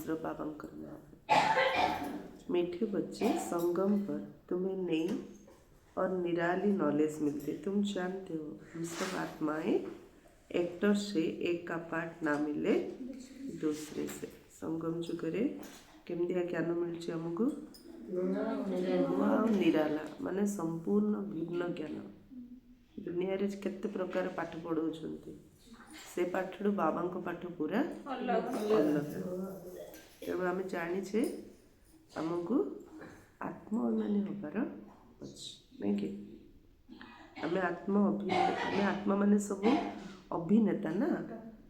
मिश्र बाबंकर नाम। मीठे बच्चे, संगम पर तुम्हें नई और निराली नॉलेज मिलती। तुम जानते हो हम सब आत्माएं एक्टर से एक का पाठ ना मिले दूसरे से। संगम जुगरे केमदिया ज्ञान मिलुଛି हमको नूआ और निराला माने संपूर्ण भिन्न ज्ञान। दुनिया रे केते प्रकार पाठ पढ़ाउछन्ति से पाठड़ू बाबा को पाठ पूरा अलग। तेणु आम जाचे आमको आत्म अभिमानी होबार अच्छे नहीं कि आम आत्मा माने सब अभिनेता ना।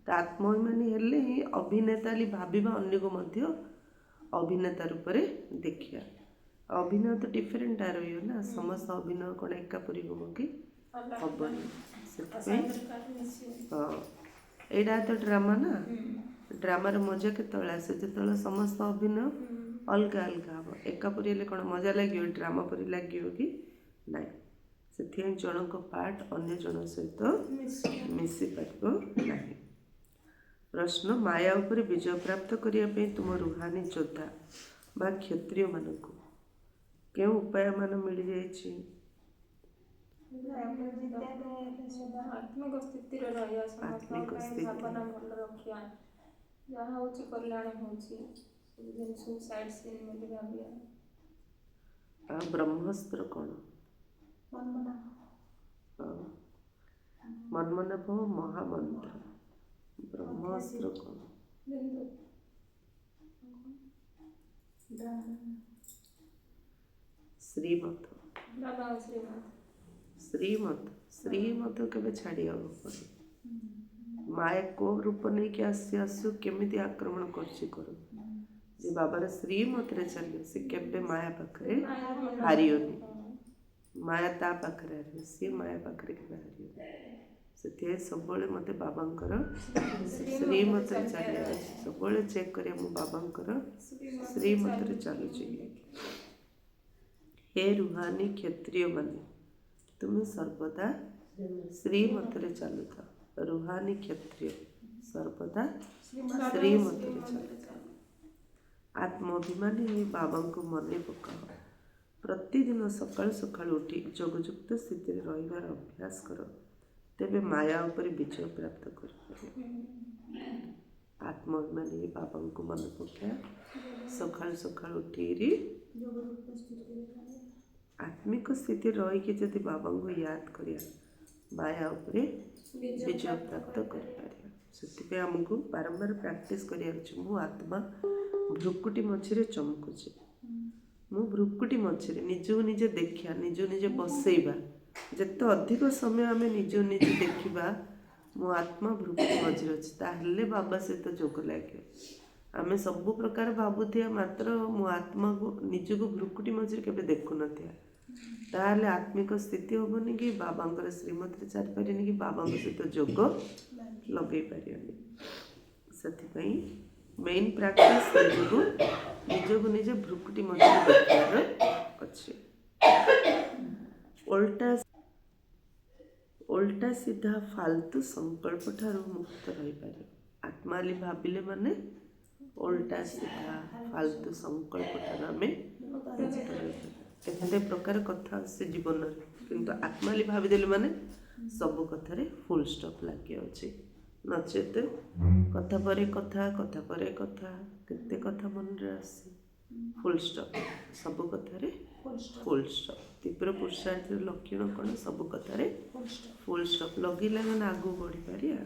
तो आत्माभिमानी हेले ही अभिनेता भाविबा अन्य को मध्य अभिनेता रूप में देखिया। अभिनय तो डिफरेंट रही ना। समस्त अभिनय कौन एकापरी हम कि हेनी से। हाँ यहाँ तो ड्रामा ना। ड्रामार मजा केतବେଳେ आसे जो समस्त अभिनय अलग अलग हम। एकापरी हेले कौन मजा लगे ड्रामा परी लगे कि ना। से जनक पार्ट अन्य जन सहित मिसी पार ना। प्रश्न माया उपर विजय प्राप्त करने तुम रूहानी योद्धा बा क्षत्रिय मानक क्यों उपाय मान मिल जाइए? आत्मिक स्थिति आत्मिक स्थिति भावना भल रखिया जहाँ होची कल्याण होची सुसाइड सीन में भाविया। ब्रह्मास्त्र कौन? मनमनाभ महामंत्र। ब्रह्मास्त्र कौन? श्रीमत। श्रीमत श्रीमत के छाड़िया पड़े। माया को रूप नहीं कि आसु केमिति आक्रमण कर बाबार श्रीमत रे चले से केबे माया पाखरे हारियोनी। माया ता पाखरे हारियो सी माया पाखरे के हारियो। से सब मत बाबांकर श्रीमत रे चलिए सब चेक करिया मो बाबांकर श्रीमत रे चलु चाहिए। हे रूहानी क्षत्रिय माने तुम्हें सर्वदा श्रीमत रे चलुता। रूहानी क्षत्रिय सर्वदा श्रीमत रे चलुता। आत्माभिमानी बाबा को मन पकाओ। प्रतिदिन सकाल सकाल उठी जोगयुक्त स्थिति रहिबार अभ्यास कर तेबे माया उपर विजय प्राप्त कर। आत्माभिमानी बाबा को मन पका सकाल सकाल उठी आत्मिक स्थिति रही जदि बाबा को याद करिया माया उपर विजय प्राप्त कर। आमको बारंबार प्रैक्टिस करिया। मु आत्मा भ्रुकुटी मझे चमकुचे। मु भ्रुकुटी मझे निजू निजे देखिया निजू निजे बसैबा जिते अधिक समय आम निजू निजे देखा मो आत्मा भ्रुकुटी मझे अच्छे ताहले बाबा सहित जोग लगे। आम सब प्रकार भावुथिया मात्र मो आत्मा को निजक भ्रुकुटी मझे केबे देखु नथिया ताहले आत्मिक स्थिति होबनी कि बाबा श्रीमत रे चली पारिनी कि बाबा सहित जोग लगे पारिनी। से मेन प्रैक्टिस निजक निजे भ्रुकुटी मझे देखार अच्छे। उल्टा सीधा फालतू संकल्प ठारू मुक्त रही पारे। आत्मा भाविले माने उल्टा सीधा फालतू संकल्प ठारू आमे एते प्रकार कथा से जीवन रे किंतु आत्मा भाविदेले माने सब कथारे फुल स्टॉप लगे अच्छे। नचेत कथा परे कथा कथा परे कथा केते कथा मन रे आसी फुल स्टॉप सब कथारे फुल स्टॉप। तीव्र पुरुषार्थ लक्षण कौन? सब कथारे फुल स्टॉप लगिला मैंने आगू बढ़ी पारिया।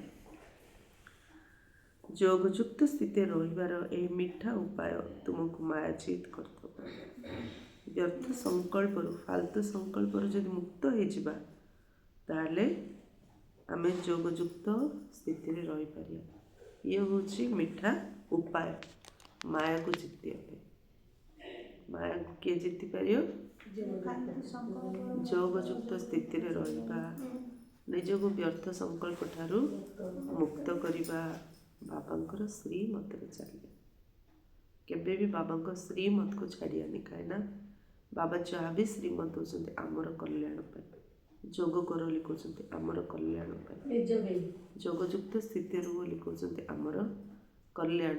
जोगयुक्त स्थिति रहिबार ए मीठा उपाय तुमको मायाचित करथबो। व्यर्थ संकल्प फालतू संकल्प जदि मुक्त हो जिबा ताले आमे जोगयुक्त स्थिति रे रही पारिया। ये होची मीठा उपाय माया को जितिया। माया को किए जीति पारियो? जोगयुक्त स्थिति रे रहिबा निजको व्यर्थ संकल्प ठारू मुक्त करिबा बाबांकर श्रीमत रे चलिए। केबे भी बाबा श्रीमत को छाड़ियानी कहीं बाबा जहाँ भी श्रीमत होते आमर कल्याण जोग कर लिखुंट आमर कल्याण जोगयुक्त स्थिति रू लिखुंट आमर कल्याण।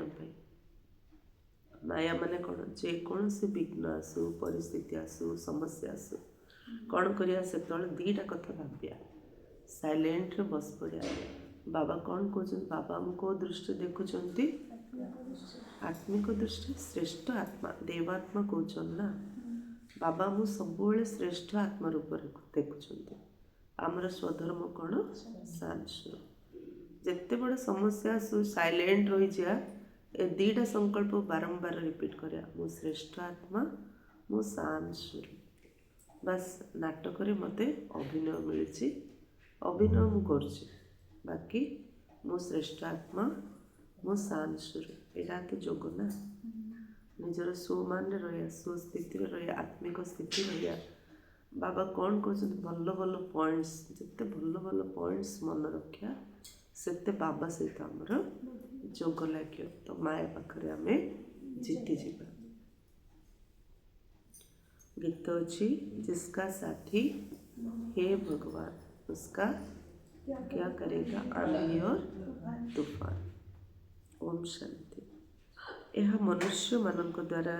ମାୟା ମାନେ କ'ଣ, ଯେକୌଣସି ବିଘ୍ନ ଆସୁ, ପରିସ୍ଥିତି ଆସୁ, ସମସ୍ୟା ଆସୁ, କ'ଣ କରିବା ସେତେବେଳେ ଦୁଇଟା କଥା ଭାବିବା, ସାଇଲେଣ୍ଟରେ ବସି ପଡ଼ିବା। ବାବା କ'ଣ କହୁଛନ୍ତି, ବାବା ଆମକୁ କେଉଁ ଦୃଷ୍ଟିରେ ଦେଖୁଛନ୍ତି? ଆତ୍ମିକ ଦୃଷ୍ଟି, ଶ୍ରେଷ୍ଠ ଆତ୍ମା, ଦେବାତ୍ମା କହୁଛନ୍ତି ନା। ବାବା ଆମକୁ ସବୁବେଳେ ଶ୍ରେଷ୍ଠ ଆତ୍ମା ରୂପରେ ଦେଖୁଛନ୍ତି। ଆମର ସ୍ୱଧର୍ମ କ'ଣ? ଶାନ୍ତ। ଯେତେ ବଡ଼ ସମସ୍ୟା ଆସୁ ସାଇଲେଣ୍ଟ ରହିଯିବା, ଏ ଦୁଇଟା ସଂକଳ୍ପ ବାରମ୍ବାର ରିପିଟ୍ କରିବା, ମୁଁ ଶ୍ରେଷ୍ଠ ଆତ୍ମା, ମୁଁ ଶାନ୍ତ ସୁର। ବାସ୍ ନାଟକରେ ମୋତେ ଅଭିନୟ ମିଳିଛି, ଅଭିନୟ ମୁଁ କରୁଛି, ବାକି ମୁଁ ଶ୍ରେଷ୍ଠ ଆତ୍ମା, ମୁଁ ଶାନ୍ତ ସୁର। ଏଇଟା ତ ଯୋଗ ନା। ନିଜର ସୁମାନରେ ରହିବା, ସୁସ୍ଥିତିରେ ରହିବା, ଆତ୍ମିକ ସ୍ଥିତି ରହିବା। ବାବା କ'ଣ କହୁଛନ୍ତି, ଭଲ ଭଲ ପଏଣ୍ଟସ୍, ଯେତେ ଭଲ ଭଲ ପଏଣ୍ଟସ୍ ମନେ ରଖିବା ସେତେ ବାବା ସହିତ ଆମର ଯୋଗ ଲାଗିବ, ତ ମାୟା ପାଖରେ ଆମେ ଜିତିଯିବା। ଗୀତ ଅଛି, जिसका साथी हे भगवान उसका क्या करेगा आंधी और तूफान। ओम शांति। ଏହା ମନୁଷ୍ୟମାନଙ୍କ ଦ୍ୱାରା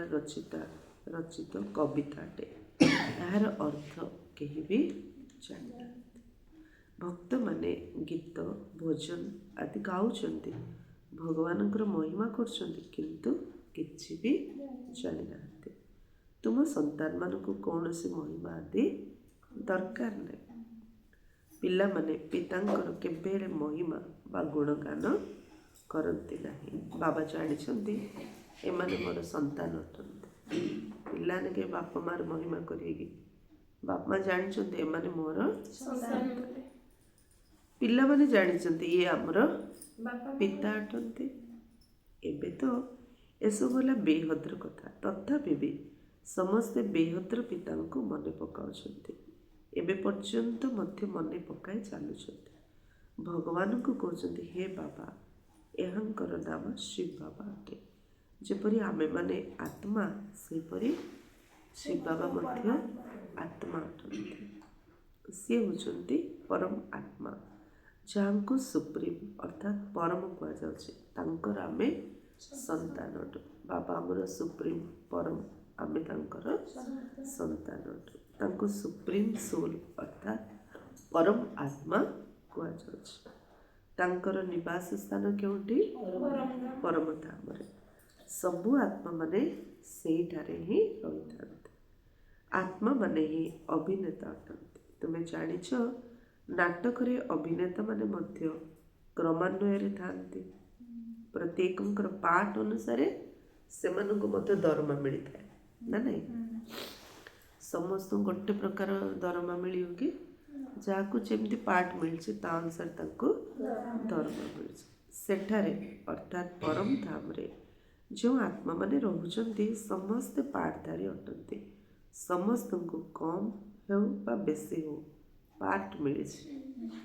ରଚିତ କବିତାଟେ। ଏହାର ଅର୍ଥ କେହି ବି ଜାଣିନାହାନ୍ତି। ଭକ୍ତମାନେ ଗୀତ, ଭଜନ ଆଦି ଗାଉଛନ୍ତି, ଭଗବାନଙ୍କର ମହିମା କରୁଛନ୍ତି, କିନ୍ତୁ କିଛି ବି ଜାଣିନାହାନ୍ତି। ତୁମ ସନ୍ତାନମାନଙ୍କୁ କୌଣସି ମହିମା ଆଦି ଦରକାର ନାହିଁ। ପିଲାମାନେ ପିତାଙ୍କର କେବେ ହେଲେ ମହିମା ବା ଗୁଣଗାନ କରନ୍ତି ନାହିଁ। ବାବା ଜାଣିଛନ୍ତି ଏମାନେ ମୋର ସନ୍ତାନ ଅଟନ୍ତି। ପିଲାମାନେ କେବେ ବାପା ମାଆର ମହିମା କରିବେ କି? ବାପା ମା ଜାଣିଛନ୍ତି ଏମାନେ ମୋର ସନ୍ତାନ। ପିଲାମାନେ ଜାଣିଛନ୍ତି ଇଏ ଆମର ପିତା ଅଟନ୍ତି। ଏବେ ତ ଏସବୁ ହେଲା ବେହଦର କଥା, ତଥାପି ବି ସମସ୍ତେ ବେହଦର ପିତାଙ୍କୁ ମନେ ପକାଉଛନ୍ତି। ଏବେ ପର୍ଯ୍ୟନ୍ତ ମଧ୍ୟ ମନେ ପକାଇ ଚାଲୁଛନ୍ତି। ଭଗବାନଙ୍କୁ କହୁଛନ୍ତି, ହେ ବାବା, ଏହାଙ୍କର ନାମ ଶିବ ବାବା ଅଟେ। ଯେପରି ଆମେମାନେ ଆତ୍ମା, ସେହିପରି ଶିବ ବାବା ମଧ୍ୟ ଆତ୍ମା ଅଟନ୍ତି। ସିଏ ହେଉଛନ୍ତି ପରମ ଆତ୍ମା, ଯାହାଙ୍କୁ ସୁପ୍ରିମ ଅର୍ଥାତ୍ ପରମ କୁହାଯାଉଛି। ତାଙ୍କର ଆମେ ସନ୍ତାନ ଅଟୁ। ବାବା ଆମର ସୁପ୍ରିମ ପରମ, ଆମେ ତାଙ୍କର ସନ୍ତାନ ଅଟୁ। ତାଙ୍କୁ ସୁପ୍ରିମ ସୋଲ ଅର୍ଥାତ୍ ପରମ ଆତ୍ମା କୁହାଯାଉଛି। ତାଙ୍କର ନିବାସ ସ୍ଥାନ କେଉଁଠି? ପରମ ଧାମରେ। ସବୁ ଆତ୍ମାମାନେ ସେଇଠାରେ ହିଁ ରହିଥାନ୍ତି। ଆତ୍ମାମାନେ ହିଁ ଅଭିନେତା ଅଟନ୍ତି। ତୁମେ ଜାଣିଛ ନାଟକରେ ଅଭିନେତାମାନେ ମଧ୍ୟ କ୍ରମାନ୍ୱୟରେ ଥାନ୍ତି। ପ୍ରତ୍ୟେକଙ୍କର ପାର୍ଟ ଅନୁସାରେ ସେମାନଙ୍କୁ ମଧ୍ୟ ଦରମା ମିଳିଥାଏ ନା ନାହିଁ? ସମସ୍ତଙ୍କୁ ଗୋଟେ ପ୍ରକାର ଦରମା ମିଳିବ କି? ଯାହାକୁ ଯେମିତି ପାର୍ଟ ମିଳିଛି ତା ଅନୁସାରେ ତାଙ୍କୁ ଦରମା ମିଳିଛି। ସେଠାରେ ଅର୍ଥାତ୍ ପରମ ଧାମରେ ଯେଉଁ ଆତ୍ମାମାନେ ରହୁଛନ୍ତି ସମସ୍ତେ ପାର୍ଟଧାରୀ ଅଟନ୍ତି। ସମସ୍ତଙ୍କୁ କମ୍ ହେଉ ବା ବେଶୀ ହେଉ ପାର୍ଟ ମିଳିଛି।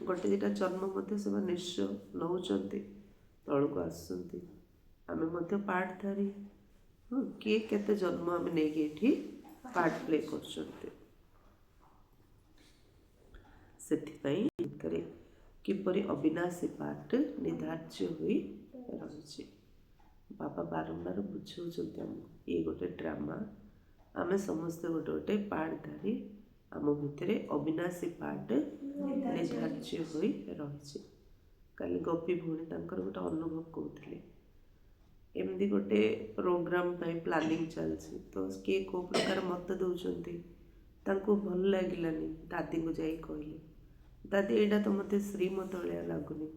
ଗୋଟେ ଦୁଇଟା ଜନ୍ମ ମଧ୍ୟ ସେମାନେ ନିଶ୍ଚୟ ନେଉଛନ୍ତି, ତଳକୁ ଆସୁଛନ୍ତି। ଆମେ ମଧ୍ୟ ପାର୍ଟଧାରୀ। କିଏ କେତେ ଜନ୍ମ ଆମେ ନେଇକି ଏଠି ପାର୍ଟ ପ୍ଲେ କରୁଛନ୍ତି। ସେଥିପାଇଁ ଭିତରେ କିପରି ଅବିନାଶୀ ପାର୍ଟ ନିର୍ଦ୍ଧାର୍ଯ୍ୟ ହୋଇ ରହିଛି। ବାବା ବାରମ୍ବାର ବୁଝାଉଛନ୍ତି ଆମକୁ, ଇଏ ଗୋଟେ ଡ୍ରାମା, ଆମେ ସମସ୍ତେ ଗୋଟେ ଗୋଟେ ପାର୍ଟଧାରୀ। ଆମ ଭିତରେ ଅବିନାଶୀ ପାର୍ଟ ନିର୍ଦ୍ଧାର୍ଯ୍ୟ ହୋଇ ରହିଛି। କାଲି ଗୋପୀ ଭଉଣୀ ତାଙ୍କର ଗୋଟେ ଅନୁଭବ କହୁଥିଲେ। ଏମିତି ଗୋଟେ ପ୍ରୋଗ୍ରାମ ପାଇଁ ପ୍ଲାନିଂ ଚାଲିଛି, ତ କିଏ କେଉଁ ପ୍ରକାର ମତ ଦେଉଛନ୍ତି। ତାଙ୍କୁ ଭଲ ଲାଗିଲାନି, ଦାଦୀଙ୍କୁ ଯାଇ କହିଲେ, ଦାଦୀ ଏଇଟା ତ ମୋତେ ଶ୍ରୀମତ ଭଳିଆ ଲାଗୁନି।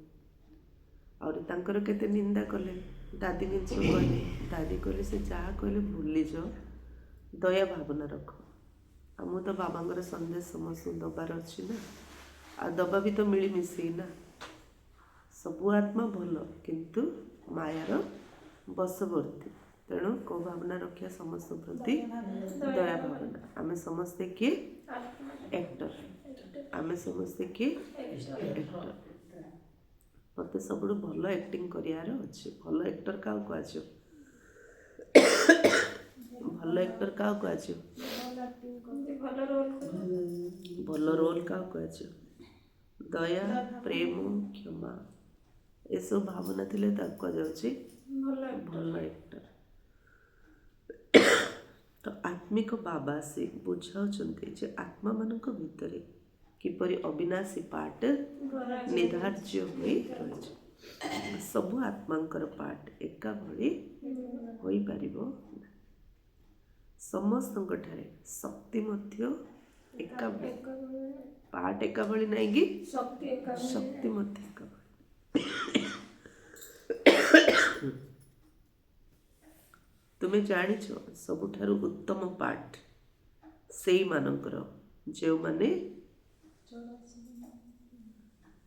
ଆହୁରି ତାଙ୍କର କେତେ ନିନ୍ଦା କଲେ। ଦାଦୀ ଜିନିଷ କହିଲେ, ଦାଦୀ କହିଲେ ସେ ଯାହା କହିଲେ ଭୁଲିଯାଅ, ଦୟା ଭାବନା ରଖ। ଆଉ ମୁଁ ତ ବାବାଙ୍କର ସନ୍ଦେଶ ସମସ୍ତଙ୍କୁ ଦେବାର ଅଛି ନା, ଆଉ ଦେବା ବି ତ ମିଳିମିଶି ନା। ସବୁ ଆତ୍ମା ଭଲ, କିନ୍ତୁ ମାୟାର ବଶବର୍ତ୍ତୀ। ତେଣୁ କେଉଁ ଭାବନା ରଖିବା ସମସ୍ତଙ୍କ ପ୍ରତି? ଦୟା ଭାବନା। ଆମେ ସମସ୍ତେ କିଏ? ଆକ୍ଟର। ଆମେ ସମସ୍ତେ କିଏ? ଆକ୍ଟର। ମୋତେ ସବୁଠୁ ଭଲ ଆକ୍ଟିଂ କରିବାର ଅଛି। ଭଲ ଆକ୍ଟର କାହାକୁ କୁହାଯିବ? ଭଲ ଆକ୍ଟର କାହାକୁ କୁହାଯିବ? ଭଲ ରୋଲ୍ କାହାକୁ କୁହାଯିବ? ଦୟା, ପ୍ରେମ, କ୍ଷମା ଏସବୁ ଭାବନା ଥିଲେ ତାକୁ କୁହାଯାଉଛି ଭଲ ଆକ୍ଟର। आत्मिक बाबा से बुझाउछन्ते जे आत्मा मानक भितरे किपरि अविनाशी पाठ निर्धार्य होई रहिछ। सबु आत्मांकर पाठ एका भଳି होई पारिबो नाही। समस्तଙ୍କ ଠାରେ शक्ति ମଧ୍ୟ एका भଳି पाठ एका भଳି नाही कि शक्ति ମଧ୍ୟ एका भଳି। तुमे जानिछ सबुठारु उत्तम पाठ सेई मानकर जेउमाने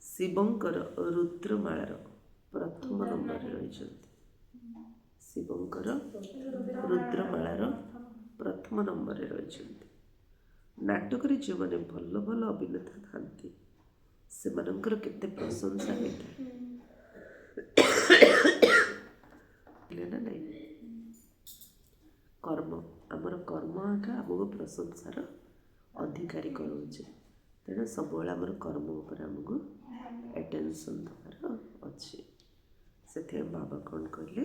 शिवंकर रुद्रमाଳାର प्रथम नंबर रहिछन्ति। शिवंकर रुद्रमाଳାର प्रथम नंबर रहिछन्ति। नाटकरे जोमाने भल भल अभिनेता थांती सेमानंकर केते प्रशंसा होइଥାଏ ना नहीं। कर्म आमर कर्म आका आमको प्रशंसार अधिकारी कराउछे। तेणु सबुबेले आमर कर्म उपर आमको एटेंशन दबार अच्छे। से बाबा कौन कहले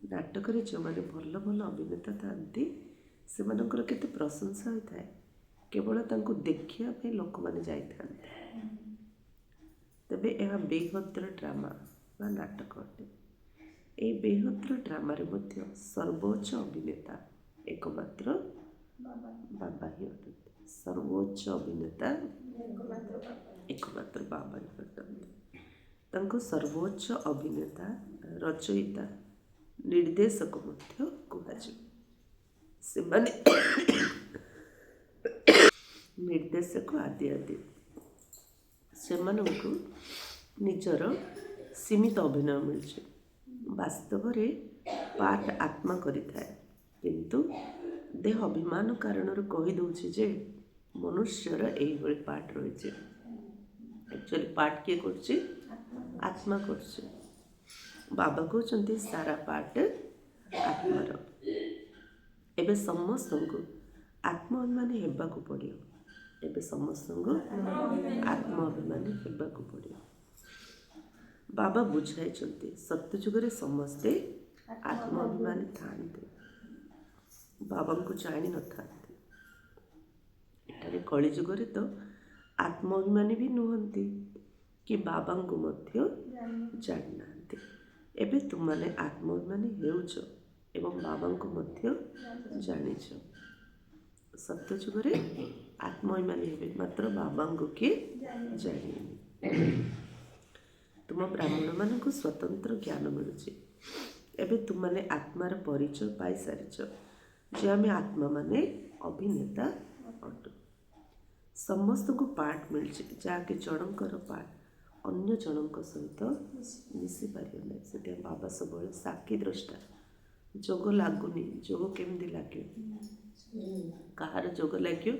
नाटक जो मैंने भल भल अभिनेता थांती से केते प्रशंसा होता है केवल तांको देखिया पे लोक माने जाई थांते। तबे यह बेहद्र ड्रामा बा नाटक अटे। ए बेहद्र ड्रामा रे मध्य सर्वोच्च अभिनेता एकमात्र बाबा ही अटंती। सर्वोच्च अभिनेता एकमात्र बाबा ही अटंती। तांको सर्वोच्च अभिनेता रचयिता निर्देशक मध्य कुहाଯିବ। ସେମାନେ निर्देशक आदि आदि ସେମାନଙ୍କୁ ନିଜର सीमित अभिनय मिलছে। वास्तव रे पाठ आत्मा करिଥାଏ किंतु देह अभिमान कारण कही दउछि जे मनुष्यर एही भଳି पाठ रहिছে। एक्चुअली पाठ किए करछि आत्मा करछि। बाबा कहउछन्ति सारा पाठ आत्मार। एबे समस्तଙ୍କୁ आत्माभिमानी हेबाकू पड़ियो। एबे समस्तଙ୍କୁ आत्माभिमानी हेबाकू पड़ियो। बाबा बुझाइछन्ति सत्य जुगरे समस्ते आत्माभिमानी थांते। बाबांको जानी न थांते। एठारे कली जुगरे तो आत्माभिमानी भी नुहंती कि बाबांको मध्य जानी नांती। एबे तुमने आत्माभिमानी हेउछ एवं बाबांको मध्य जानिछ। सत्य जुगरे आत्माभिमानी हेबे मात्र बाबांको के जानिनी। तुम ब्राह्मण मानक स्वतंत्र ज्ञान मिलुଛି। एबे तुमने आत्मार परिचय पाई सारिछ जे आमे आत्मा माने अभिनेता अटु। समस्त को पाठ मिलছে जाके जणकर पाठ अन्य जणक सहित मिसी पारियो नै। सेते बाबा सबले साक्षी द्रष्टा। जोग लागुनी जोग केमदी लाग्यो कहार जोग लाग्यो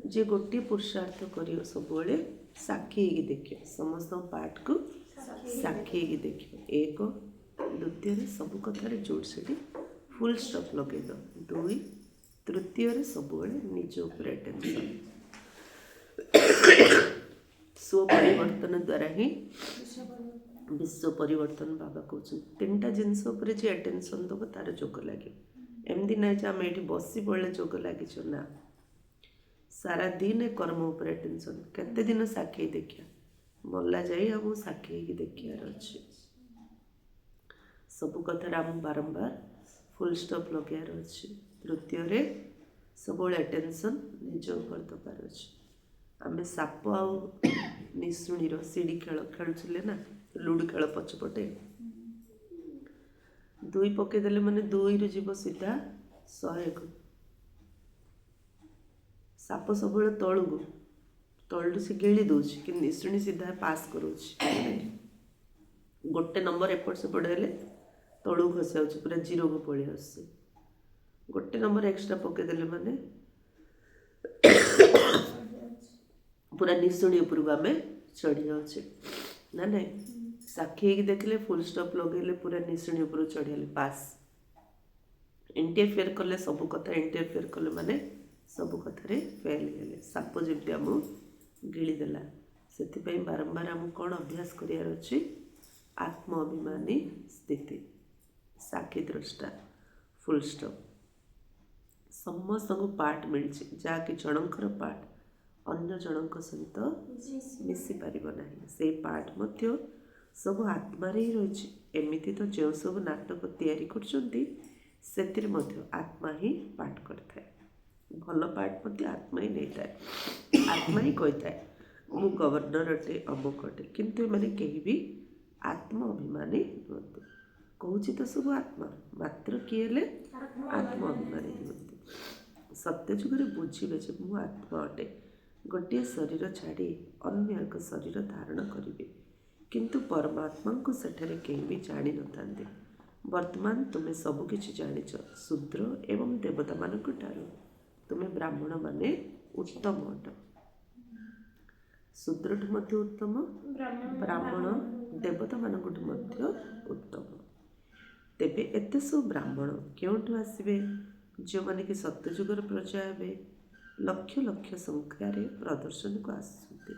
जे गोटे पुरुषार्थ करियो सबले साक्षी ही देखियो। समस्त पाठ को साक्षी ही देखियो। एक द्वितीय रे सब कथार जोड़ सेठी फुल स्टॉप लगे दो। दुई तृतीय रे सबले निज ऊपर अटेंशन। स्व परिवर्तन द्वारा ही विश्व परिवर्तन बाबा कहउछन। तीनटा जिनस ऊपर जे अटेंशन दबो तार जोग लागे। एमदी नै जे हम एठी बसी पड़ले जोग लागिछ ना। सारा दिन कर्म उपर अटेंशन। केते दिन साक्षी देखिया मल्ला जाई हम साक्षी की देखियार अछि। सब कथार हम बारंबार फुल स्टॉप लगार अछि। तृतीय रे सबले अटेंशन निज ऊपर दबार अछि। आमे साप आ निशुणीर सीढ़ी खेल खेलुले ना लूडो खेल पछपटे दुई पके देले माने दुई रु जीव सीधा 100 को। साप सब तलू तलू से गिली दूसरी कि निशुणी सीधा पास करुच्छी। गोटे नंबर एपट सेपट हेले तलू खसी आउछ पूरा जीरो को पळि आउछ। गोटे नंबर एक्स्ट्रा पके देले माने पूरा निशुणी ऊपर को आमे चढ़ी जाउछे ना नहीं। साक्षी की देखले फुल स्टॉप लगेले पूरा निशुणी ऊपर चढ़ीले पास। इंटरफेयर कले सब कथा इंटरफेयर कले माने सब कथारे फेल हेले। साप जेमती आम गिली देला से बारंबार आम कौन अभ्यास करार अच्छी आत्म अभिमानी स्थिति साक्षी द्रष्टा फुल स्टॉप। ସମସ୍ତଙ୍କୁ ପାର୍ଟ ମିଳିଛି, ଯାହାକି ଜଣଙ୍କର ପାର୍ଟ ଅନ୍ୟ ଜଣଙ୍କ ସହିତ ମିଶିପାରିବ ନାହିଁ। ସେଇ ପାର୍ଟ ମଧ୍ୟ ସବୁ ଆତ୍ମାରେ ହିଁ ରହିଛି। ଏମିତି ତ ଯେଉଁ ସବୁ ନାଟକ ତିଆରି କରୁଛନ୍ତି ସେଥିରେ ମଧ୍ୟ ଆତ୍ମା ହିଁ ପାର୍ଟ କରିଥାଏ। ଭଲ ପାର୍ଟ ମଧ୍ୟ ଆତ୍ମା ହିଁ ନେଇଥାଏ। ଆତ୍ମା ହିଁ କହିଥାଏ ମୁଁ ଗଭର୍ଣ୍ଣର ଅଟେ, ଅମୁକ ଅଟେ, କିନ୍ତୁ ଏମାନେ କେହି ବି ଆତ୍ମ ଅଭିମାନୀ ନୁହନ୍ତି। କହୁଛି ତ ସବୁ ଆତ୍ମା, ମାତ୍ର କିଏ ହେଲେ ଆତ୍ମ ଅଭିମାନୀ ନୁହନ୍ତି। ସତ୍ୟ ଯୁଗରେ ବୁଝିବେ ଯେ ମୁଁ ଆତ୍ମା ଅଟେ, ଗୋଟିଏ ଶରୀର ଛାଡ଼ି ଅନ୍ୟ ଏକ ଶରୀର ଧାରଣ କରିବେ, କିନ୍ତୁ ପରମାତ୍ମାଙ୍କୁ ସେଠାରେ କେହି ବି ଜାଣିନଥାନ୍ତି। ବର୍ତ୍ତମାନ ତୁମେ ସବୁକିଛି ଜାଣିଛ ଶୂଦ୍ର ଏବଂ ଦେବତାମାନଙ୍କ ଠାରୁ। ତୁମେ ବ୍ରାହ୍ମଣମାନେ ଉତ୍ତମ ଅଟ। ଶୂଦ୍ରଠୁ ମଧ୍ୟ ଉତ୍ତମ, ବ୍ରାହ୍ମଣ ଦେବତାମାନଙ୍କଠୁ ମଧ୍ୟ ଉତ୍ତମ। ତେବେ ଏତେ ସବୁ ବ୍ରାହ୍ମଣ କେଉଁଠୁ ଆସିବେ? ଯେଉଁମାନେ କି ସତ୍ୟଯୁଗର ପ୍ରଜା ହେବେ। ଲକ୍ଷ ଲକ୍ଷ ସଂଖ୍ୟାରେ ପ୍ରଦର୍ଶନକୁ ଆସୁଛନ୍ତି।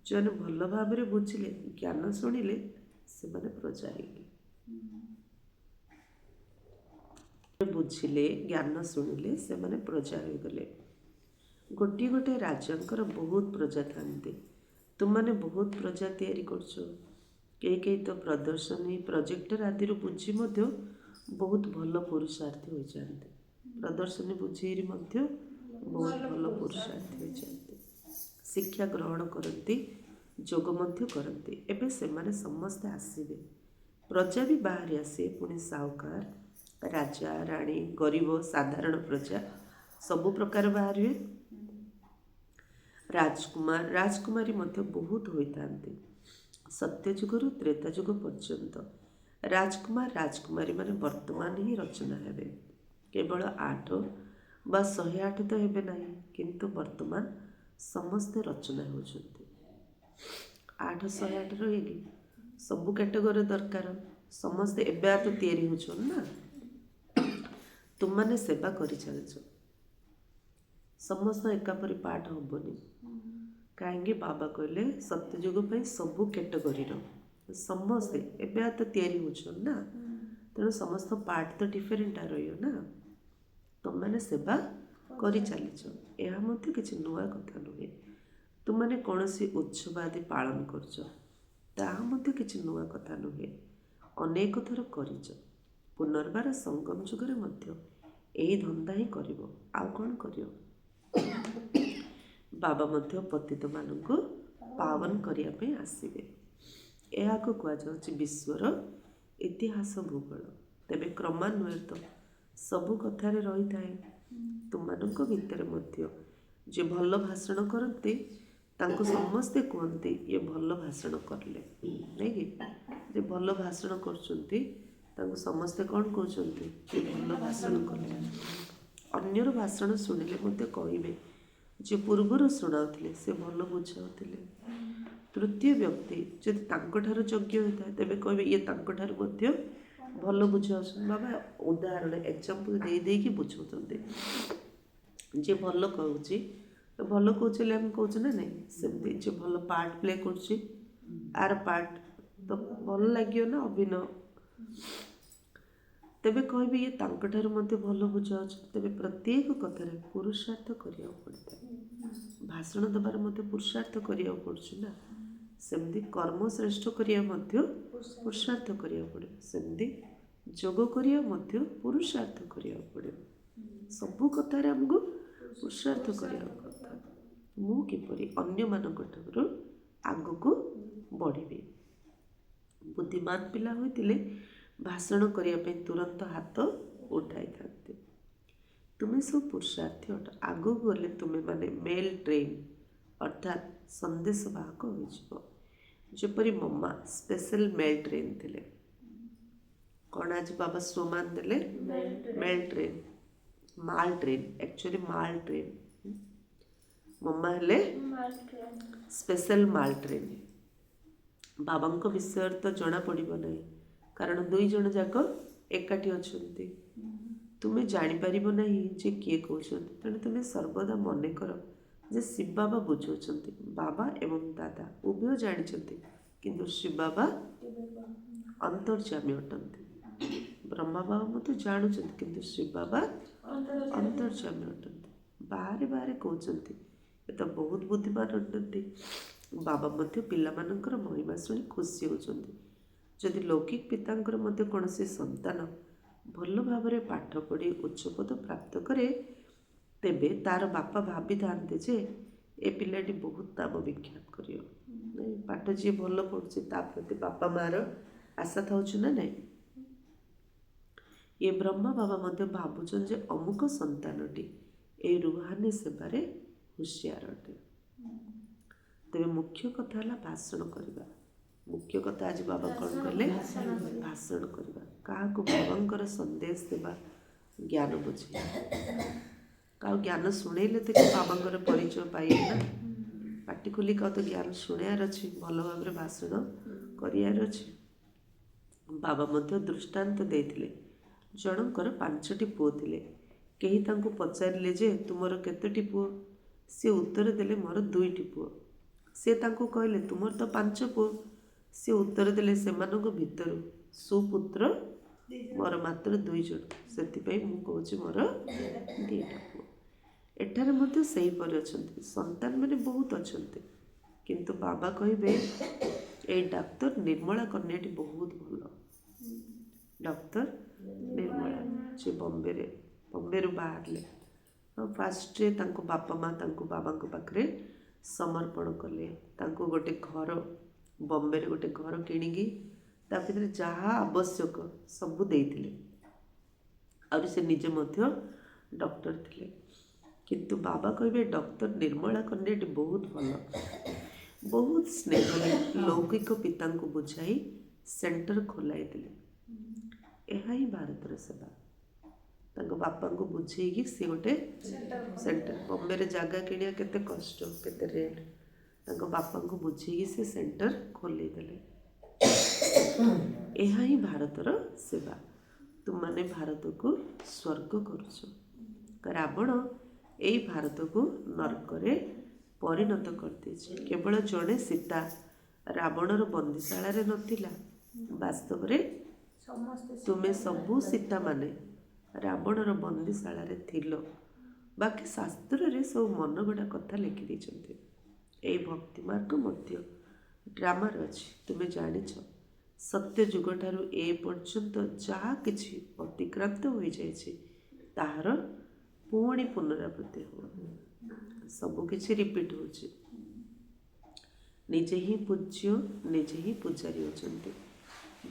ଯେଉଁମାନେ ଭଲ ଭାବରେ ବୁଝିଲେ, ଜ୍ଞାନ ଶୁଣିଲେ, ସେମାନେ ପ୍ରଜା ହେଇଗଲେ। ବୁଝିଲେ, ଜ୍ଞାନ ଶୁଣିଲେ, ସେମାନେ ପ୍ରଜା ହୋଇଗଲେ। ଗୋଟିଏ ଗୋଟିଏ ରାଜାଙ୍କର ବହୁତ ପ୍ରଜା ଥାନ୍ତି। ତୁମମାନେ ବହୁତ ପ୍ରଜା ତିଆରି କରୁଛ। କେହି କେହି ତ ପ୍ରଦର୍ଶନୀ, ପ୍ରୋଜେକ୍ଟର ଆଦିରୁ ବୁଝି ମଧ୍ୟ ବହୁତ ଭଲ ପୁରୁଷାର୍ଥୀ ହୋଇଯାଆନ୍ତି। ପ୍ରଦର୍ଶନୀ ବୁଝିରି ମଧ୍ୟ ବହୁତ ଭଲ ପୁରୁଷାର୍ଥୀ ହୋଇଯାଆନ୍ତି। ଶିକ୍ଷା ଗ୍ରହଣ କରନ୍ତି, ଯୋଗ ମଧ୍ୟ କରନ୍ତି। ଏବେ ସେମାନେ ସମସ୍ତେ ଆସିବେ। ପ୍ରଜା ବି ବାହାରି ଆସିବେ, ପୁଣି ସାହୁକାର, ରାଜା, ରାଣୀ, ଗରିବ, ସାଧାରଣ ପ୍ରଜା ସବୁ ପ୍ରକାର ବାହାରିବେ। ରାଜକୁମାର, ରାଜକୁମାରୀ ମଧ୍ୟ ବହୁତ ହୋଇଥାନ୍ତି। ସତ୍ୟଯୁଗରୁ ତ୍ରେତା ଯୁଗ ପର୍ଯ୍ୟନ୍ତ ରାଜକୁମାର, ରାଜକୁମାରୀ ମାନେ ବର୍ତ୍ତମାନ ହିଁ ରଚନା ହେବେ। କେବଳ 8 ବା 108 ତ ହେବେ ନାହିଁ, କିନ୍ତୁ ବର୍ତ୍ତମାନ ସମସ୍ତେ ରଚନା ହେଉଛନ୍ତି। 8 108 ରହିକି ସବୁ କ୍ୟାଟେଗୋରୀ ଦରକାର। ସମସ୍ତେ ଏବେ ତ ତିଆରି ହେଉଛନ୍ତି ନା। ତୁମମାନେ ସେବା କରିଚାଲିଛ। ସମସ୍ତ ଏକାପରି ପାଠ ହବନି। କାହିଁକି? ବାବା କହିଲେ ସତ୍ୟଯୁଗ ପାଇଁ ସବୁ କ୍ୟାଟେଗୋରୀର ସମସ୍ତେ ଏବେ ତ ତିଆରି ହେଉଛନ୍ତି ନା, ତେଣୁ ସମସ୍ତ ପାର୍ଟ ତ ଡିଫରେଣ୍ଟ ରହିବ ନା। ତୁମମାନେ ସେବା କରିଚାଲିଛ, ଏହା ମଧ୍ୟ କିଛି ନୂଆ କଥା ନୁହେଁ। ତୁମମାନେ କୌଣସି ଉତ୍ସବ ଆଦି ପାଳନ କରୁଛ, ତାହା ମଧ୍ୟ କିଛି ନୂଆ କଥା ନୁହେଁ। ଅନେକ ଥର କରିଛ। ପୁନର୍ବାର ସଙ୍ଗମ ଯୁଗରେ ମଧ୍ୟ ଏହି ଧନ୍ଦା ହିଁ କରିବ, ଆଉ କ'ଣ କରିବ? ବାବା ମଧ୍ୟ ପତିତମାନଙ୍କୁ ପାବନ କରିବା ପାଇଁ ଆସିବେ। ଏହାକୁ କୁହାଯାଉଛି ବିଶ୍ୱର ଇତିହାସ ଭୂଗୋଳ। ତେବେ କ୍ରମାନ୍ୱୟରେ ତ ସବୁ କଥାରେ ରହିଥାଏ। ତୁମମାନଙ୍କ ଭିତରେ ମଧ୍ୟ ଯେ ଭଲ ଭାଷଣ କରନ୍ତି, ତାଙ୍କୁ ସମସ୍ତେ କୁହନ୍ତି ଇଏ ଭଲ ଭାଷଣ କରିଲେ, ନାଇଁ କି? ଯେ ଭଲ ଭାଷଣ କରୁଛନ୍ତି ତାଙ୍କୁ ସମସ୍ତେ କ'ଣ କହୁଛନ୍ତି? ଯେ ଭଲ ଭାଷଣ କଲେ। ଅନ୍ୟର ଭାଷଣ ଶୁଣିଲେ ମଧ୍ୟ କହିବେ ଯେ ପୂର୍ବରୁ ଶୁଣାଉଥିଲେ ସେ ଭଲ ବୁଝାଉଥିଲେ। ତୃତୀୟ ବ୍ୟକ୍ତି ଯଦି ତାଙ୍କଠାରୁ ଯୋଗ୍ୟ ହୋଇଥାଏ, ତେବେ କହିବେ ଇଏ ତାଙ୍କଠାରୁ ମଧ୍ୟ ଭଲ ବୁଝାଉଛନ୍ତି। ବାବା ଉଦାହରଣ ଏକ୍ଜାମ୍ପଲ୍ ଦେଇକି ବୁଝାଉଛନ୍ତି। ଯିଏ ଭଲ କହୁଛି, ତ ଭଲ କହୁଛି ବୋଲି ଆମେ କହୁଛୁ ନା ନାହିଁ। ସେମିତି ଯିଏ ଭଲ ପାର୍ଟ ପ୍ଲେ କରୁଛି, ଆର ପାର୍ଟ ତ ଭଲ ଲାଗିବ ନା ଅଭିନୟ। ତେବେ କହିବି ଇଏ ତାଙ୍କଠାରୁ ମଧ୍ୟ ଭଲ ବୁଝାଉଛି। ତେବେ ପ୍ରତ୍ୟେକ କଥାରେ ପୁରୁଷାର୍ଥ କରିବାକୁ ପଡ଼ିଥାଏ। ଭାଷଣ ଦେବାରେ ମଧ୍ୟ ପୁରୁଷାର୍ଥ କରିବାକୁ ପଡ଼ୁଛି ନା। ସେମିତି କର୍ମ ଶ୍ରେଷ୍ଠ କରିବା ମଧ୍ୟ ପୁରୁଷାର୍ଥ କରିବାକୁ ପଡ଼ିବ। ସେମିତି ଯୋଗ କରିବା ମଧ୍ୟ ପୁରୁଷାର୍ଥ କରିବାକୁ ପଡ଼ିବ। ସବୁ କଥାରେ ଆମକୁ ପୁରୁଷାର୍ଥ କରିବାକୁ କଥା। ମୁଁ କିପରି ଅନ୍ୟମାନଙ୍କ ଠାରୁ ଆଗକୁ ବଢ଼ିବି। ବୁଦ୍ଧିମାନ ପିଲା ହୋଇଥିଲେ ଭାଷଣ କରିବା ପାଇଁ ତୁରନ୍ତ ହାତ ଉଠାଇଥାନ୍ତି। ତୁମେ ସବୁ ପୁରୁଷାର୍ଥୀ ଅଟ। ଆଗକୁ ଗଲେ ତୁମେ ମାନେ ମେଲ୍ ଟ୍ରେନ୍ ଅର୍ଥାତ୍ ସନ୍ଦେଶ ବାହକ ହୋଇଯିବ। ଯେପରି ମମା ସ୍ପେଶାଲ ମେଲ୍ ଟ୍ରେନ୍ ଥିଲେ। କ'ଣ ଆଜି ବାବା ସ୍ଲୋଗାନ ଦେଲେ? ମେଲ୍ ଟ୍ରେନ୍, ମାଲ୍ ଟ୍ରେନ୍, ଆକ୍ଚୁଆଲି ମାଲ୍ ଟ୍ରେନ୍। ମମା ହେଲେ ସ୍ପେଶାଲ ମାଲ୍ ଟ୍ରେନ୍। ବାବାଙ୍କ ବିଷୟରେ ତ ଜଣା ପଡ଼ିବ ନାହିଁ, କାରଣ 2 ଜଣ ଯାକ ଏକାଠି ଅଛନ୍ତି। ତୁମେ ଜାଣିପାରିବ ନାହିଁ ଯେ କିଏ କହୁଛନ୍ତି। ତେଣୁ ତୁମେ ସର୍ବଦା ମନେ କର ଯେ ଶିବ ବାବା ବୁଝାଉଛନ୍ତି। ବାବା ଏବଂ ଦାଦା ଉଭୟ ଜାଣିଛନ୍ତି, କିନ୍ତୁ ଶିବ ବାବା ଅନ୍ତର୍ଯ୍ୟାମୀ ଅଟନ୍ତି। ବ୍ରହ୍ମା ବାବା ମଧ୍ୟ ଜାଣୁଛନ୍ତି, କିନ୍ତୁ ଶିବ ବାବା ଅନ୍ତର୍ଯ୍ୟାମୀ ଅଟନ୍ତି। ବାହାରେ ବାହାରେ କହୁଛନ୍ତି ଏ ତ ବହୁତ ବୁଦ୍ଧିମାନ ଅଟନ୍ତି। ବାବା ମଧ୍ୟ ପିଲାମାନଙ୍କର ମହିମା ଶୁଣି ଖୁସି ହେଉଛନ୍ତି। ଯଦି ଲୌକିକ ପିତାଙ୍କର ମଧ୍ୟ କୌଣସି ସନ୍ତାନ ଭଲ ଭାବରେ ପାଠ ପଢ଼ି ଉଚ୍ଚପଦ ପ୍ରାପ୍ତ କରେ, ତେବେ ତା'ର ବାପା ଭାବିଥାନ୍ତେ ଯେ ଏ ପିଲାଟି ବହୁତ ନାମ ବିଖ୍ୟାତ କରିବ। ପାଠ ଯିଏ ଭଲ ପଢ଼ୁଛି ତା ପ୍ରତି ବାପା ମାଆର ଆଶା ଥାଉଛି ନା ନାହିଁ। ଏ ବ୍ରହ୍ମା ବାବା ମଧ୍ୟ ଭାବୁଛନ୍ତି ଯେ ଅମୁକ ସନ୍ତାନଟି ଏ ରୁହାନୀ ସେବାରେ ହୁସିଆର ଅଟେ। ତେବେ ମୁଖ୍ୟ କଥା ହେଲା ଭାଷଣ କରିବା। ମୁଖ୍ୟ କଥା ଆଜି ବାବା କ'ଣ କଲେ? ଭାଷଣ କରିବା। କାହାକୁ ବାବାଙ୍କର ସନ୍ଦେଶ ଦେବା, ଜ୍ଞାନ ବୁଝେଇବା। କାହାକୁ ଜ୍ଞାନ ଶୁଣେଇଲେ ତ କି ବାବାଙ୍କର ପରିଚୟ ପାଇବେ ନା। ପାଟି ଖୋଲି କାହା ତ ଜ୍ଞାନ ଶୁଣିବାର ଅଛି, ଭଲ ଭାବରେ ଭାଷଣ କରିବାର ଅଛି। ବାବା ମଧ୍ୟ ଦୃଷ୍ଟାନ୍ତ ଦେଇଥିଲେ। ଜଣଙ୍କର 5ଟି ପୁଅ ଥିଲେ। କେହି ତାଙ୍କୁ ପଚାରିଲେ ଯେ ତୁମର କେତୋଟି ପୁଅ? ସେ ଉତ୍ତର ଦେଲେ ମୋର 2ଟି ପୁଅ। ସେ ତାଙ୍କୁ କହିଲେ ତୁମର ତ 5 ପୁଅ। ସେ ଉତ୍ତର ଦେଲେ ସେମାନଙ୍କ ଭିତରୁ ସୁପୁତ୍ର ମୋର ମାତ୍ର 2 ଜଣ, ସେଥିପାଇଁ ମୁଁ କହୁଛି ମୋର 2ଟା ପୁଅ। ଏଠାରେ ମଧ୍ୟ ସେହିପରି ଅଛନ୍ତି। ସନ୍ତାନମାନେ ବହୁତ ଅଛନ୍ତି, କିନ୍ତୁ ବାବା କହିବେ ଏଇ ଡାକ୍ତର ନିର୍ମଳା କନ୍ୟାଟି ବହୁତ ଭଲ। ଡକ୍ଟର ନିର୍ମଳା, ସେ ବମ୍ବେରୁ ବାହାରିଲେ। ଫାର୍ଷ୍ଟରେ ତାଙ୍କ ବାପା ମା ତାଙ୍କୁ ବାବାଙ୍କ ପାଖରେ ସମର୍ପଣ କଲେ। ତାଙ୍କୁ ଗୋଟେ ଘର, ବମ୍ବେରେ ଗୋଟେ ଘର କିଣିକି ତା ଭିତରେ ଯାହା ଆବଶ୍ୟକ ସବୁ ଦେଇଥିଲେ। ଆହୁରି ସେ ନିଜେ ମଧ୍ୟ ଡକ୍ଟର ଥିଲେ। କିନ୍ତୁ ବାବା କହିବେ ଡକ୍ଟର ନିର୍ମଳା କନ୍ୟାଟି ବହୁତ ଭଲ। ବହୁତ ସ୍ନେହରେ ଲୌକିକ ପିତାଙ୍କୁ ବୁଝାଇ ସେଣ୍ଟର ଖୋଲାଇ ଦେଲେ। ଏହା ହିଁ ଭାରତର ସେବା। ତାଙ୍କ ବାପାଙ୍କୁ ବୁଝେଇକି ସେ ଗୋଟେ ସେଣ୍ଟର, ବମ୍ବେରେ ଜାଗା କିଣିବା କେତେ କଷ୍ଟ, କେତେ ରେଟ୍, ତାଙ୍କ ବାପାଙ୍କୁ ବୁଝେଇକି ସେ ସେଣ୍ଟର ଖୋଲେଇ ଦେଲେ। ଏହା ହିଁ ଭାରତର ସେବା। ତୁମମାନେ ଭାରତକୁ ସ୍ୱର୍ଗ କରୁଛ। ରାବଣ ଏଇ ଭାରତକୁ ନର୍କରେ ପରିଣତ କରିଦେଇଛି। କେବଳ ଜଣେ ସୀତା ରାବଣର ବନ୍ଦିଶାଳାରେ ନଥିଲା। ବାସ୍ତବରେ ତୁମେ ସବୁ ସୀତାମାନେ ରାବଣର ବନ୍ଦିଶାଳାରେ ଥିଲ। ବାକି ଶାସ୍ତ୍ରରେ ସବୁ ମନଗଢ଼ା କଥା ଲେଖିଦେଇଛନ୍ତି। ଏଇ ଭକ୍ତି ମାର୍ଗ ମଧ୍ୟ ଡ୍ରାମାରେ ଅଛି। ତୁମେ ଜାଣିଛ ସତ୍ୟ ଯୁଗଠାରୁ ଏ ପର୍ଯ୍ୟନ୍ତ ଯାହା କିଛି ଅତିକ୍ରାନ୍ତ ହୋଇଯାଇଛି ତାହାର ପୁଣି ପୁନରାବୃତ୍ତି ହେବ। ସବୁକିଛି ରିପିଟ୍ ହେଉଛି। ନିଜେ ହିଁ ପୂଜ୍ୟ, ନିଜେ ହିଁ ପୂଜାରୀ ହେଉଛନ୍ତି।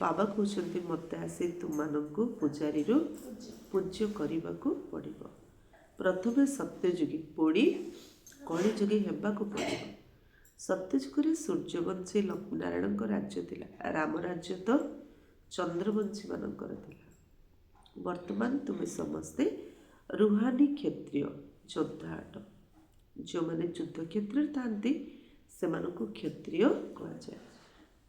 ବାବା କହୁଛନ୍ତି ମୋତେ ଆସି ତୁମମାନଙ୍କୁ ପୂଜାରୀରୁ ପୂଜ୍ୟ କରିବାକୁ ପଡ଼ିବ। ପ୍ରଥମେ ସତ୍ୟଯୁଗୀ, ପୁଣି କଳିଯୁଗୀ ହେବାକୁ ପଡ଼ିବ। ସତ୍ୟଯୁଗରେ ସୂର୍ଯ୍ୟବଂଶୀ ଲକ୍ଷ୍ମୀନାରାୟଣଙ୍କ ରାଜ୍ୟ ଥିଲା। ରାମ ରାଜ୍ୟ ତ ଚନ୍ଦ୍ରବଂଶୀମାନଙ୍କର ଥିଲା। ବର୍ତ୍ତମାନ ତୁମେ ସମସ୍ତେ ରୁହାନୀ କ୍ଷତ୍ରିୟ ଯୋଦ୍ଧା ଅଟ। ଯେଉଁମାନେ ଯୁଦ୍ଧ କ୍ଷେତ୍ରରେ ଥାନ୍ତି ସେମାନଙ୍କୁ କ୍ଷତ୍ରିୟ କୁହାଯାଏ।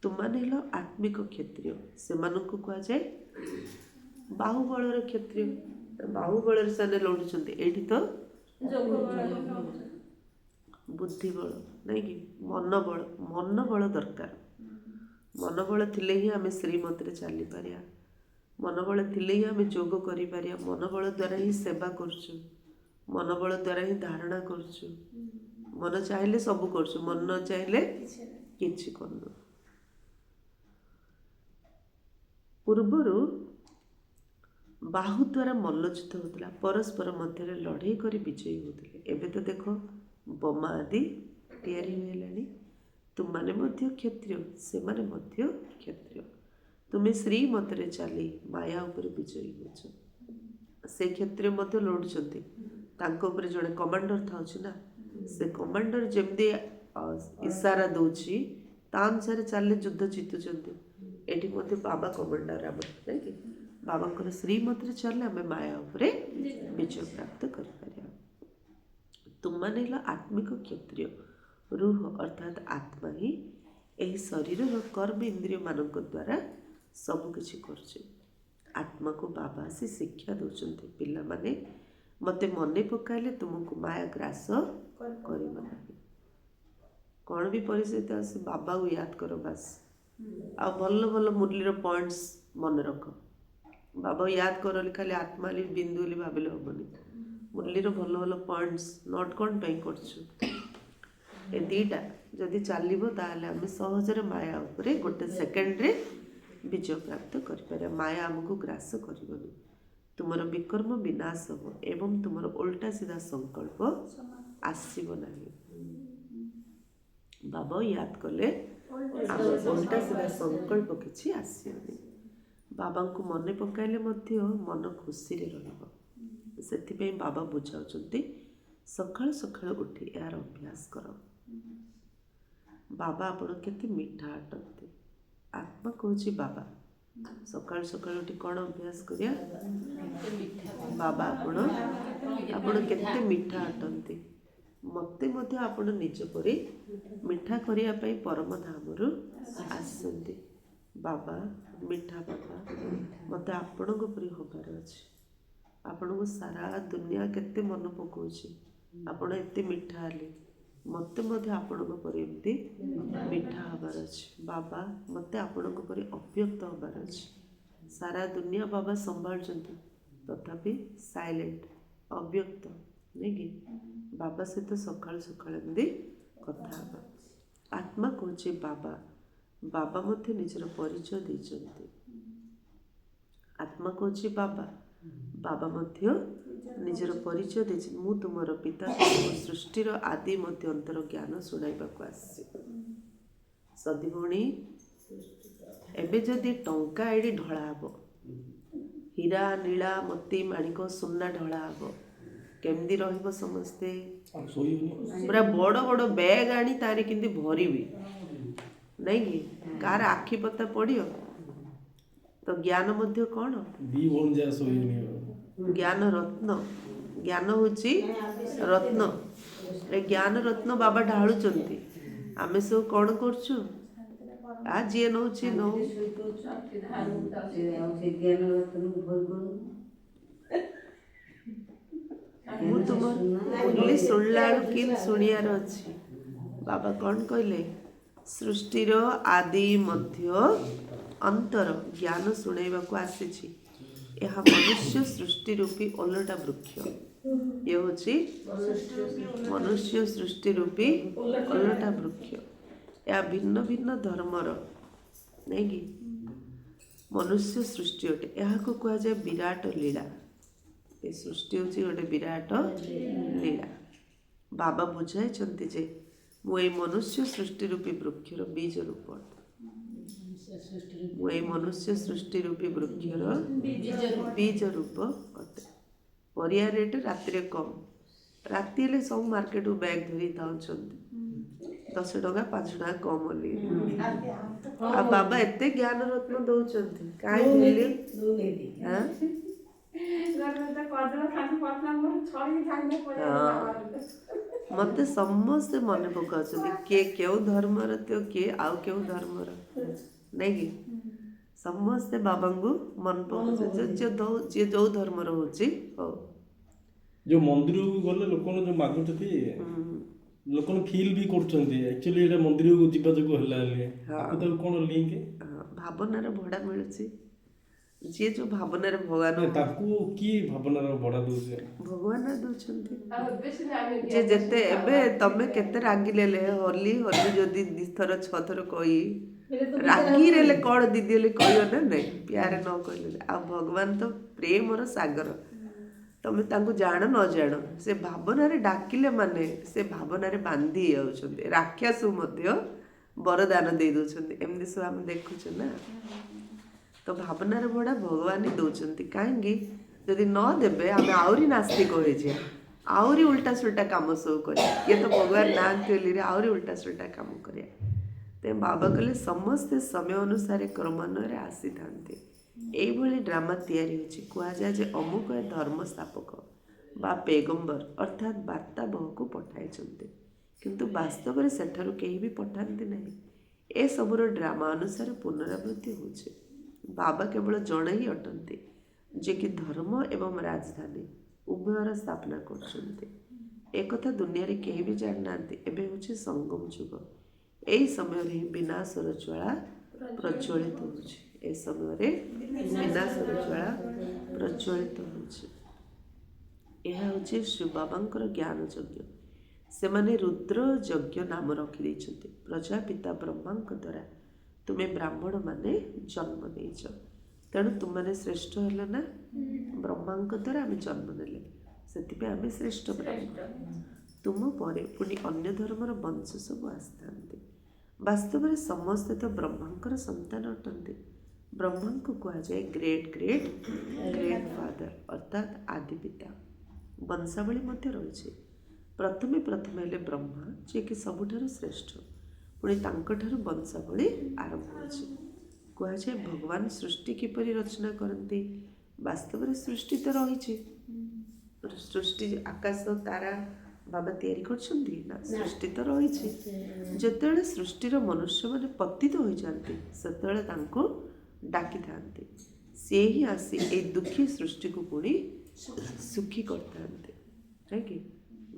ତୁମମାନେ ହେଲ ଆତ୍ମିକ କ୍ଷତ୍ରିୟ, ସେମାନଙ୍କୁ କୁହାଯାଏ ବାହୁବଳର କ୍ଷତ୍ରିୟ। ବାହୁବଳରେ ସେମାନେ ଲଢ଼ୁଛନ୍ତି। ଏଇଠି ତ ବୁଦ୍ଧିବଳ, ନାଇଁ କି ମନୋବଳ ଦରକାର। ମନୋବଳ ଥିଲେ ହିଁ ଆମେ ଶ୍ରୀମତରେ ଚାଲିପାରିବା। ମନୋବଳ ଥିଲେ ହିଁ ଆମେ ଯୋଗ କରିପାରିବା। ମନୋବଳ ଦ୍ୱାରା ହିଁ ସେବା କରୁଛୁ। ମନୋବଳ ଦ୍ୱାରା ହିଁ ଧାରଣା କରୁଛୁ। ମନ ଚାହିଁଲେ ସବୁ କରୁଛୁ, ମନ ନ ଚାହିଁଲେ କିଛି କରୁନୁ। ପୂର୍ବରୁ ବାହୁ ଦ୍ୱାରା ମଲ୍ଲଯୁଦ୍ଧ ହେଉଥିଲା, ପରସ୍ପର ମଧ୍ୟରେ ଲଢ଼େଇ କରି ବିଜୟୀ ହେଉଥିଲେ। ଏବେ ତ ଦେଖ ବୋମା ଆଦି ତିଆରି ହୋଇଗଲାଣି। ତୁମମାନେ ମଧ୍ୟ କ୍ଷତ୍ରିୟ, ସେମାନେ ମଧ୍ୟ କ୍ଷତ୍ରିୟ। ତୁମେ ଶ୍ରୀମତରେ ଚାଲି ମାୟା ଉପରେ ବିଜୟୀ ହେଉଛ। ସେ କ୍ଷତ୍ରିୟ ମଧ୍ୟ ଲଢ଼ୁଛନ୍ତି। ତାଙ୍କ ଉପରେ ଜଣେ କମାଣ୍ଡର ଥାଉଛି ନା। ସେ କମାଣ୍ଡର ଯେମିତି ଇସାରା ଦେଉଛି ତା ଅନୁସାରେ ଚାଲିଲେ ଯୁଦ୍ଧ ଜିତୁଛନ୍ତି। ଏଠି ମଧ୍ୟ ବାବା କମାଣ୍ଡର ଆମର, ନାଇଁ କି? ବାବାଙ୍କର ଶ୍ରୀମତରେ ଚାଲିଲେ ଆମେ ମାୟା ଉପରେ ବିଜୟ ପ୍ରାପ୍ତ କରିପାରିବା। ତୁମମାନେ ହେଲ ଆତ୍ମିକ କ୍ଷତ୍ରିୟ। ରୁହ ଅର୍ଥାତ୍ ଆତ୍ମା ହିଁ ଏହି ଶରୀରର କର୍ମ ଇନ୍ଦ୍ରିୟମାନଙ୍କ ଦ୍ୱାରା ସବୁକିଛି କରୁଛି। ଆତ୍ମାକୁ ବାବା ଆସି ଶିକ୍ଷା ଦେଉଛନ୍ତି। ପିଲାମାନେ ମୋତେ ମନେ ପକାଇଲେ ତୁମକୁ ମାୟା ଗ୍ରାସ କରିବ ନାହିଁ। କ'ଣ ବି ପରିସ୍ଥିତି ଆସେ ବାବାକୁ ୟାଦ କର ବାସ୍। ଆଉ ଭଲ ଭଲ ମୁରଲୀର ପଏଣ୍ଟସ୍ ମନେ ରଖ। ବାବା ୟାଦ କର ଖାଲି ଆତ୍ମା ବୋଲି ବିନ୍ଦୁ ବୋଲି ଭାବିଲେ ହେବନି। मुरलीर भल भल पॉइंट्स नोट कौन पे करछु ए दीटा जदि चलिबो ताहले आम सहजरे माया उपरे गोटे सेकेंड रे विजय प्राप्त करिपारे। माया आमको ग्रास करबनी। तुमर विकर्म विनाश हो एवं तुमर उल्टा सीधा संकल्प आसीबो नाही। बाबा याद कले उल्टा सीधा संकल्प किछि आसीबनी। बाबा को मन पकाइले मध्य मन खुशी रे रहबो। सेथिपे बाबा बुझाउछंती सकाळ सकाळ उठी यार अभ्यास करो। बाबा आपण केते मीठा अटंती। आत्मा कहूँ बाबा सकाळ सकाळ उठी कौन अभ्यास करिया बाबा आपण केते मीठा अटंती। मते मध्य आपण निज परी मीठा करिया पई परम धामरु आसंती। बाबा मीठा बाबा मते आपण को परी होबार अछि। आपण को सारा दुनिया केते मन पकोछि। आपण एते मीठा आले मते मध्य आपण को परी एमती मीठा हबार अछि। बाबा मते आपण को परी अव्यक्त हबार अछि। सारा दुनिया बाबा संभाळचंती तथापि साइलेंट अव्यक्त नहीं कि बाबा से तो सकाळ सकाळ एमती कथा हबा। आत्मा कहूँ बाबा बाबा मते निजर परिचय देचंती। आत्मा कहूँ बाबा बाबा मध्य निजर परिचय देछि। मु तुमर पिता सृष्टिर आदि मध्य अंतर ज्ञान सुनाइबाकु आसी। सदी भणी एबे जदि टंका एडी ढळा हबो हीरा नीला मोती माणिक सुना ढळा हबो केमदी रहिबो समस्ते पूरा बड़ बड़ बैग आनी तारे किंदी भरिबी नहीं कि कार आखि पता पड़ियो तो ज्ञान मध्य कौन ज्ञान रत्न। ज्ञान होची रत्न। ए ज्ञान रत्न बाबा ढाळुचंती। आमे सब कौन करछु आ जे नउची नउ मु तुमर मुरली सुनला किन सुनियार अछि। बाबा कौन कहले सृष्टिर आदि मध्य अंतर ज्ञान सुनाइबाकु आसीछि। यह मनुष्य सृष्टि रूपी ओलटा वृक्ष। ये होची मनुष्य सृष्टि रूपी ओलटा वृक्ष। या भिन्न भिन्न धर्मर नहीं कि मनुष्य सृष्टि अटे। यहाँ को कहा जाए विराट लीला। ये सृष्टि होची गोटे विराट लीला। बाबा बुझाई चंती जे मु ए मनुष्य सृष्टि रूपी वृक्षर बीज रूप अटे। मु ए मनुष्य सृष्टि रूपी वृक्षर बीज रूप अटे। परिया रेट राति कम राति हेले सब मार्केट बैग धरी थाउछंती 10 टका 5 टका कम ओली आ बाबा एते ज्ञान रत्न दउछंती काहे मिले हां मते समस्त मन पकाउछंती के केउ धर्मर तो के आउ केउ धर्मर नहीं कि समस्ते बाबा को मन पकाउछ जे जो धर्मर होची हो जो मंदिर को गले लोकन जो मागुचती लोकन फील भी करछंती एक्चुअली एटा मंदिर को जीवा जको हला ले आपको तो कोन लिंक भावनार भड़ा मिलुची जे जो भावनार भगवान ताकू की भावनार भड़ा दोसे भगवान दोछंती जे जेते एबे तमे केते रागी लेले होली होली जदी 2 थर 6 थर कही रागी रेले कोन दीदी ले कहियो ना नहीं प्यारे न कहले आ भगवान तो प्रेमर सागर। तमे तांको जान न जान से भावना रे डाकिले माने से भावना रे बांधी जाउछंती। राक्षस मध्य वरदान दे दोछंती एमदी सब हम देखुछ ना। तो भावना रे भड़ा भगवान ही दोछंती काहेंगी जदि न देबे हम आउरी नास्तिक होई जे आउरी उल्टा सुल्टा काम सब करे। ये तो भगवान नांती रे आउरी उल्टा सुल्टा काम करे। ते बाबा कहले समस्त समय अनुसार क्रमान्वये आसी थांती। एई भली ड्रामा तैयारी होछि कुआ जाय जे अमुक धर्म स्थापक बा पैगंबर अर्थात वार्ता बहु पठाइछन्ते किंतु वास्तव में सेठारु केही भी पठांती नहीं। ए सबुर ड्रामा अनुसार पुनरावृत्ति होछि। बाबा केवल जड़े ही अटंती जे कि धर्म एवं राजधानी उभयर स्थापना करछन्ते। एक कथा दुनिया रे केही भी जान नांती। एबे होछि संगम युग। एई समय रे विनाशर ज्वाला प्रज्वलित होछि। ए समय रे विनाशर ज्वाला प्रज्वलित होछि। ଏହା ହେଉଛି ଶ୍ରୀ ବାବାଙ୍କର ଜ୍ଞାନ ଯଜ୍ଞ। ସେମାନେ ରୁଦ୍ର ଯଜ୍ଞ ନାମ ରଖିଦେଇଛନ୍ତି। ପ୍ରଜାପିତା ବ୍ରହ୍ମାଙ୍କ ଦ୍ୱାରା ତୁମେ ବ୍ରାହ୍ମଣ ମାନେ ଜନ୍ମ ନେଇଛ, ତେଣୁ ତୁମମାନେ ଶ୍ରେଷ୍ଠ ହେଲ ନା। ବ୍ରହ୍ମାଙ୍କ ଦ୍ୱାରା ଆମେ ଜନ୍ମ ନେଲେ, ସେଥିପାଇଁ ଆମେ ଶ୍ରେଷ୍ଠ ବ୍ରାହ୍ମଣ। ତୁମ ପରେ ପୁଣି ଅନ୍ୟ ଧର୍ମର ବଂଶ ସବୁ ଆସିଥାନ୍ତି। ବାସ୍ତବରେ ସମସ୍ତେ ତ ବ୍ରହ୍ମାଙ୍କର ସନ୍ତାନ ଅଟନ୍ତି। ବ୍ରହ୍ମାଙ୍କୁ କୁହାଯାଏ ଗ୍ରେଟ୍ ଗ୍ରେଟ୍ ଗ୍ରେଟ୍ ଫାଦର ଅର୍ଥାତ୍ ଆଦି ପିତା। ବଂଶାବଳୀ ମଧ୍ୟ ରହିଛି। ପ୍ରଥମେ ହେଲେ ବ୍ରହ୍ମା, ଯିଏକି ସବୁଠାରୁ ଶ୍ରେଷ୍ଠ। ପୁଣି ତାଙ୍କଠାରୁ ବଂଶାବଳୀ ଆରମ୍ଭ ହେଉଛି। କୁହାଯାଏ ଭଗବାନ ସୃଷ୍ଟି କିପରି ରଚନା କରନ୍ତି। ବାସ୍ତବରେ ସୃଷ୍ଟି ତ ରହିଛି। ସୃଷ୍ଟି ଆକାଶ ତାରା ବାବା ତିଆରି କରିଛନ୍ତି ନା, ସୃଷ୍ଟି ତ ରହିଛି। ଯେତେବେଳେ ସୃଷ୍ଟିର ମନୁଷ୍ୟମାନେ ପତିତ ହୋଇଯାନ୍ତି, ସେତେବେଳେ ତାଙ୍କୁ ଡାକିଥାନ୍ତି। ସେ ହିଁ ଆସି ଏଇ ଦୁଃଖୀ ସୃଷ୍ଟିକୁ ପୁଣି ସୁଖୀ କରିଥାନ୍ତି। କାହିଁକି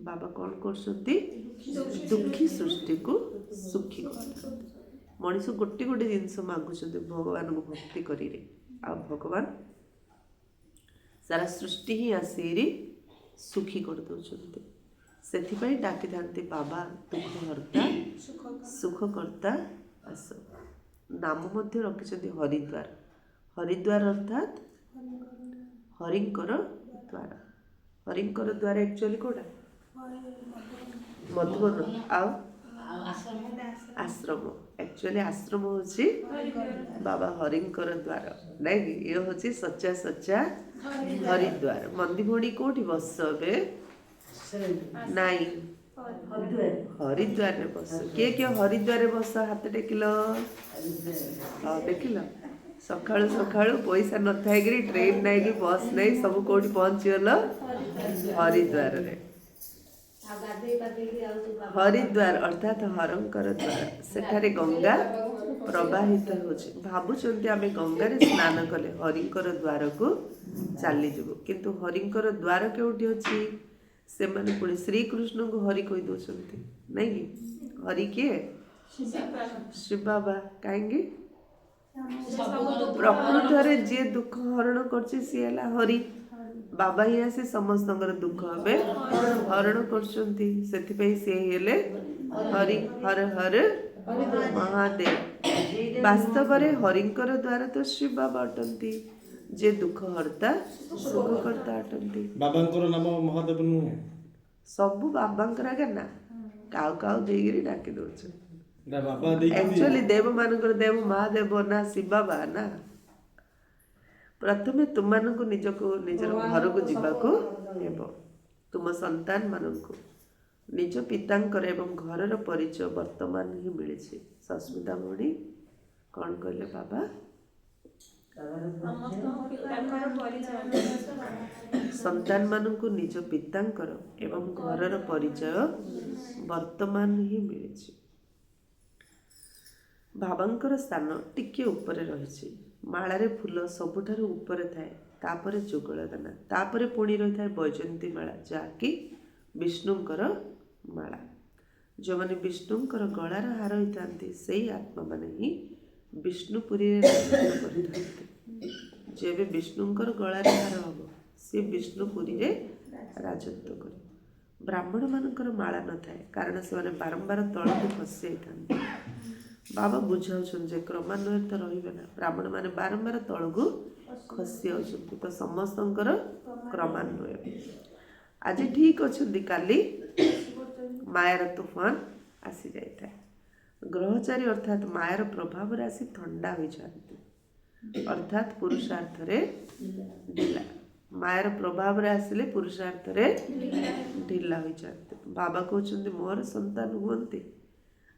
ବାବା କ'ଣ କରୁଛନ୍ତି? ଦୁଃଖୀ ସୃଷ୍ଟିକୁ ସୁଖୀ କରିଥାନ୍ତି। ମଣିଷ ଗୋଟେ ଜିନିଷ ମାଗୁଛନ୍ତି ଭଗବାନଙ୍କୁ ଭକ୍ତି କରିରେ, ଆଉ ଭଗବାନ ସାରା ସୃଷ୍ଟି ହିଁ ଆସିରି ସୁଖୀ କରିଦେଉଛନ୍ତି। ସେଥିପାଇଁ ଡାକିଥାନ୍ତି ବାବା ଦୁଃଖ ହର୍ତ୍ତା ସୁଖକର୍ତ୍ତା ଆସ। ନାମ ମଧ୍ୟ ରଖିଛନ୍ତି ହରିଦ୍ୱାର। ହରିଦ୍ୱାର ଅର୍ଥାତ୍ ହରିଙ୍କର ଦ୍ୱାର। ହରିଙ୍କର ଦ୍ୱାର ଆକ୍ଚୁଆଲି କୋଉଟା? ମଧୁବନ। ଆଉ ଆଶ୍ରମ। ଆକ୍ଚୁଆଲି ଆଶ୍ରମ ହେଉଛି ବାବା ହରିଙ୍କର ଦ୍ୱାର, ନାଇଁ କି? ଇଏ ହେଉଛି ସଚ୍ଚା ସଚ୍ଚା ହରିଦ୍ୱାର। ମନ୍ଦି ଭଉଣୀ କୋଉଠି ବସ ଏବେ? ନାଇଁ, ହରିଦ୍ୱାରରେ ବସ। କିଏ କିଏ ହରିଦ୍ୱାରରେ ବସ? ହାତ ଟେକିଲ। ହଁ, ଦେଖିଲ, ସକାଳୁ ପଇସା ନଥାଇକିରି ଟ୍ରେନ୍ ନାହିଁ କି ବସ୍ ନାହିଁ, ସବୁ କୋଉଠି ପହଞ୍ଚିଗଲ? ହରିଦ୍ୱାରରେ। ହରିଦ୍ୱାର ଅର୍ଥାତ୍ ହରଙ୍କର ଦ୍ୱାର। ସେଠାରେ ଗଙ୍ଗା ପ୍ରବାହିତ ହେଉଛି। ଭାବୁଛନ୍ତି ଆମେ ଗଙ୍ଗାରେ ସ୍ନାନ କଲେ ହରିଙ୍କର ଦ୍ୱାରକୁ ଚାଲିଯିବୁ, କିନ୍ତୁ ହରିଙ୍କର ଦ୍ୱାର କେଉଁଠି ଅଛି? ସେମାନେ ପୁଣି ଶ୍ରୀକୃଷ୍ଣଙ୍କୁ ହରି କହିଦେଉଛନ୍ତି, ନାଇଁ କି? ହରି କିଏ? ଶିବ ବାବା। କାହିଁକି? ପ୍ରକୃତରେ ଯିଏ ଦୁଃଖ ହରଣ କରୁଛି ସିଏ ହେଲା ହରି। ବାବା ହିଁ ଆସି ସମସ୍ତଙ୍କର ଦୁଃଖ ଏବେ ହରଣ କରୁଛନ୍ତି। ସେଥିପାଇଁ ସିଏ ହେଲେ ହରି। ହର ହର ମହାଦେବ। ବାସ୍ତବରେ ହରିଙ୍କର ଦ୍ୱାର ତ ଶ୍ରୀ ବାବା ଅଟନ୍ତି, ଯେ ଦୁଃଖ ହର୍ତ୍ତା ସୁଖକର୍ତ୍ତା ଅଟନ୍ତି। ବାବାଙ୍କର ନାମ ମହାଦେବ ନୁହେଁ? ସବୁ ବାବାଙ୍କର ଆଜ୍ଞା ନା, କାଉ ଦେଇକିରି ଡାକି ଦଉଛନ୍ତି। ବାବା ଦେଇଛନ୍ତି। ଆକ୍ଚୁଆଲି ଦେବ ମାନଙ୍କର ଦେବ ମହାଦେବ ନା ଶିବ ବାବା ନା। ପ୍ରଥମେ ତୁମମାନଙ୍କୁ ନିଜର ଘରକୁ ଯିବାକୁ ହେବ। ତୁମ ସନ୍ତାନ ମାନଙ୍କୁ ନିଜ ପିତାଙ୍କର ଏବଂ ଘରର ପରିଚୟ ବର୍ତ୍ତମାନ ହିଁ ମିଳିଛି। ସସ୍ମିତା ଭଉଣୀ କ'ଣ କହିଲେ ବାବା? ସନ୍ତାନ ମାନଙ୍କୁ ନିଜ ପିତାଙ୍କର ଏବଂ ଘରର ପରିଚୟ ବର୍ତ୍ତମାନ ହିଁ ମିଳିଛି। ବାବାଙ୍କର ସ୍ଥାନ ଟିକେ ଉପରେ ରହିଛି। ମାଳାରେ ଫୁଲ ସବୁଠାରୁ ଉପରେ ଥାଏ, ତାପରେ ଯୁଗଳଦାନା, ତାପରେ ପୁଣି ରହିଥାଏ ବୈଜୟନ୍ତୀ ମାଳା, ଯାହାକି ବିଷ୍ଣୁଙ୍କର ମାଳା। ଯେଉଁମାନେ ବିଷ୍ଣୁଙ୍କର ଗଳାର ହାର ହୋଇଥାନ୍ତି, ସେଇ ଆତ୍ମାମାନେ ହିଁ ବିଷ୍ଣୁପୁରୀରେ ରାଜତ୍ୱ କରିଥାନ୍ତି। ଯେବେ ବିଷ୍ଣୁଙ୍କର ଗଳାରେ ହାର ହେବ, ସେ ବିଷ୍ଣୁପୁରୀରେ ରାଜତ୍ୱ କରିବ। ବ୍ରାହ୍ମଣମାନଙ୍କର ମାଳା ନଥାଏ, କାରଣ ସେମାନେ ବାରମ୍ବାର ତଳକୁ ଖସି ଯାଇଥାନ୍ତି। ବାବା ବୁଝାଉଛନ୍ତି ଯେ କ୍ରମାନ୍ୱୟରେ ତ ରହିବେ ନା, ବ୍ରାହ୍ମଣମାନେ ବାରମ୍ବାର ତଳକୁ ଖସି ଯାଉଛନ୍ତି, ତ ସମସ୍ତଙ୍କର କ୍ରମାନ୍ୱୟ। ଆଜି ଠିକ୍ ଅଛନ୍ତି, କାଲି ମାୟାର ତୁଫାନ ଆସିଯାଇଥାଏ। ଗ୍ରହଚାରୀ ଅର୍ଥାତ୍ ମାୟାର ପ୍ରଭାବରେ ଆସି ଥଣ୍ଡା ହୋଇଯାଆନ୍ତି, ଅର୍ଥାତ୍ ପୁରୁଷାର୍ଥରେ ଢିଲା। ମାୟାର ପ୍ରଭାବରେ ଆସିଲେ ପୁରୁଷାର୍ଥରେ ଢିଲା ହୋଇଯାଆନ୍ତି। ବାବା କହୁଛନ୍ତି ମୋର ସନ୍ତାନ ହୁଅନ୍ତି,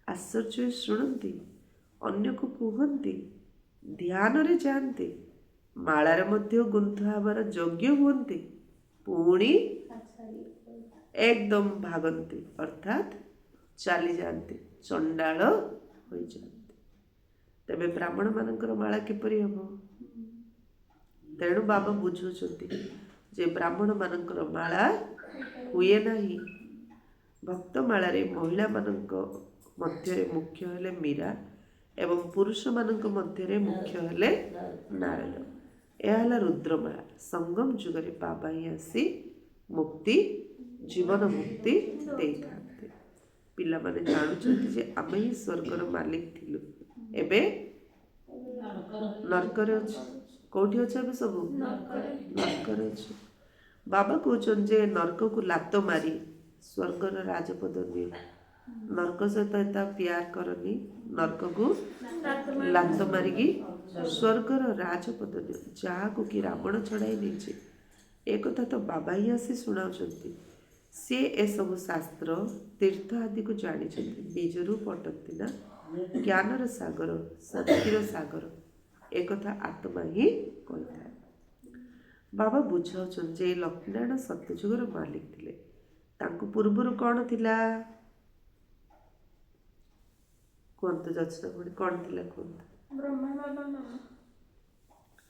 ଆଶ୍ଚର୍ଯ୍ୟ ଶୁଣନ୍ତି, ଅନ୍ୟକୁ କୁହନ୍ତି, ଧ୍ୟାନରେ ଯାଆନ୍ତି, ମାଳାରେ ମଧ୍ୟ ଗୁନ୍ଥା ହେବାର ଯୋଗ୍ୟ ହୁଅନ୍ତି, ପୁଣି ଏକଦମ ଭାଗନ୍ତି, ଅର୍ଥାତ୍ ଚାଲିଯାଆନ୍ତି, ଚଣ୍ଡାଳ ହୋଇଯାଆନ୍ତି। ତେବେ ବ୍ରାହ୍ମଣ ମାନଙ୍କର ମାଳା କିପରି ହେବ? ତେଣୁ ବାବା ବୁଝୁଛନ୍ତି ଯେ ବ୍ରାହ୍ମଣ ମାନଙ୍କର ମାଳା ହୁଏ ନାହିଁ। ଭକ୍ତ ମାଳାରେ ମହିଳାମାନଙ୍କ ମଧ୍ୟରେ ମୁଖ୍ୟ ହେଲେ ମୀରା ଏବଂ ପୁରୁଷମାନଙ୍କ ମଧ୍ୟରେ ମୁଖ୍ୟ ହେଲେ ନାରାୟଣ। ଏହା ହେଲା ରୁଦ୍ରମାଳା। ସଙ୍ଗମ ଯୁଗରେ ବାବା ହିଁ ଆସି ମୁକ୍ତି ଜୀବନ ମୁକ୍ତି ଦେଇଥାନ୍ତି। ପିଲାମାନେ ଜାଣୁଛନ୍ତି ଯେ ଆମେ ହିଁ ସ୍ୱର୍ଗର ମାଲିକ ଥିଲୁ, ଏବେ ନର୍କରେ ଅଛୁ। କୋଉଠି ଅଛୁ ଏବେ ସବୁ? ନର୍କରେ ଅଛୁ। ବାବା କହୁଛନ୍ତି ଯେ ନର୍କକୁ ଲାତ ମାରି ସ୍ୱର୍ଗର ରାଜପଦ ନିଅ। ନର୍କ ସହିତ ଏତେ ପ୍ୟାର କରନି, ନର୍କକୁ ଲାତ ମାରିକି ସ୍ୱର୍ଗର ରାଜପଦ ନିଅ। ଯାହାକୁ କି ରାବଣ ଛଡ଼ାଇ ନେଇଛି, ଏ କଥା ତ ବାବା ହିଁ ଆସି ଶୁଣାଉଛନ୍ତି। ସେ ଏସବୁ ଶାସ୍ତ୍ର ତୀର୍ଥ ଆଦିକୁ ଜାଣିଛନ୍ତି। ବୀଜରୁ ପଟନ୍ତି ନା ଜ୍ଞାନର ସାଗର, ଶକ୍ତିର ସାଗର, ଏକଥା ଆତ୍ମା ହିଁ କହିଥାଏ। ବାବା ବୁଝାଉଛନ୍ତି ଯେ ଲକ୍ଷ୍ମୀନାରାୟଣ ସତ୍ୟଯୁଗର ମାଲିକ ଥିଲେ। ତାଙ୍କୁ ପୂର୍ବରୁ କ'ଣ ଥିଲା କୁହନ୍ତୁ ଯଚନା ଭଳି, କ'ଣ ଥିଲା କୁହନ୍ତୁ?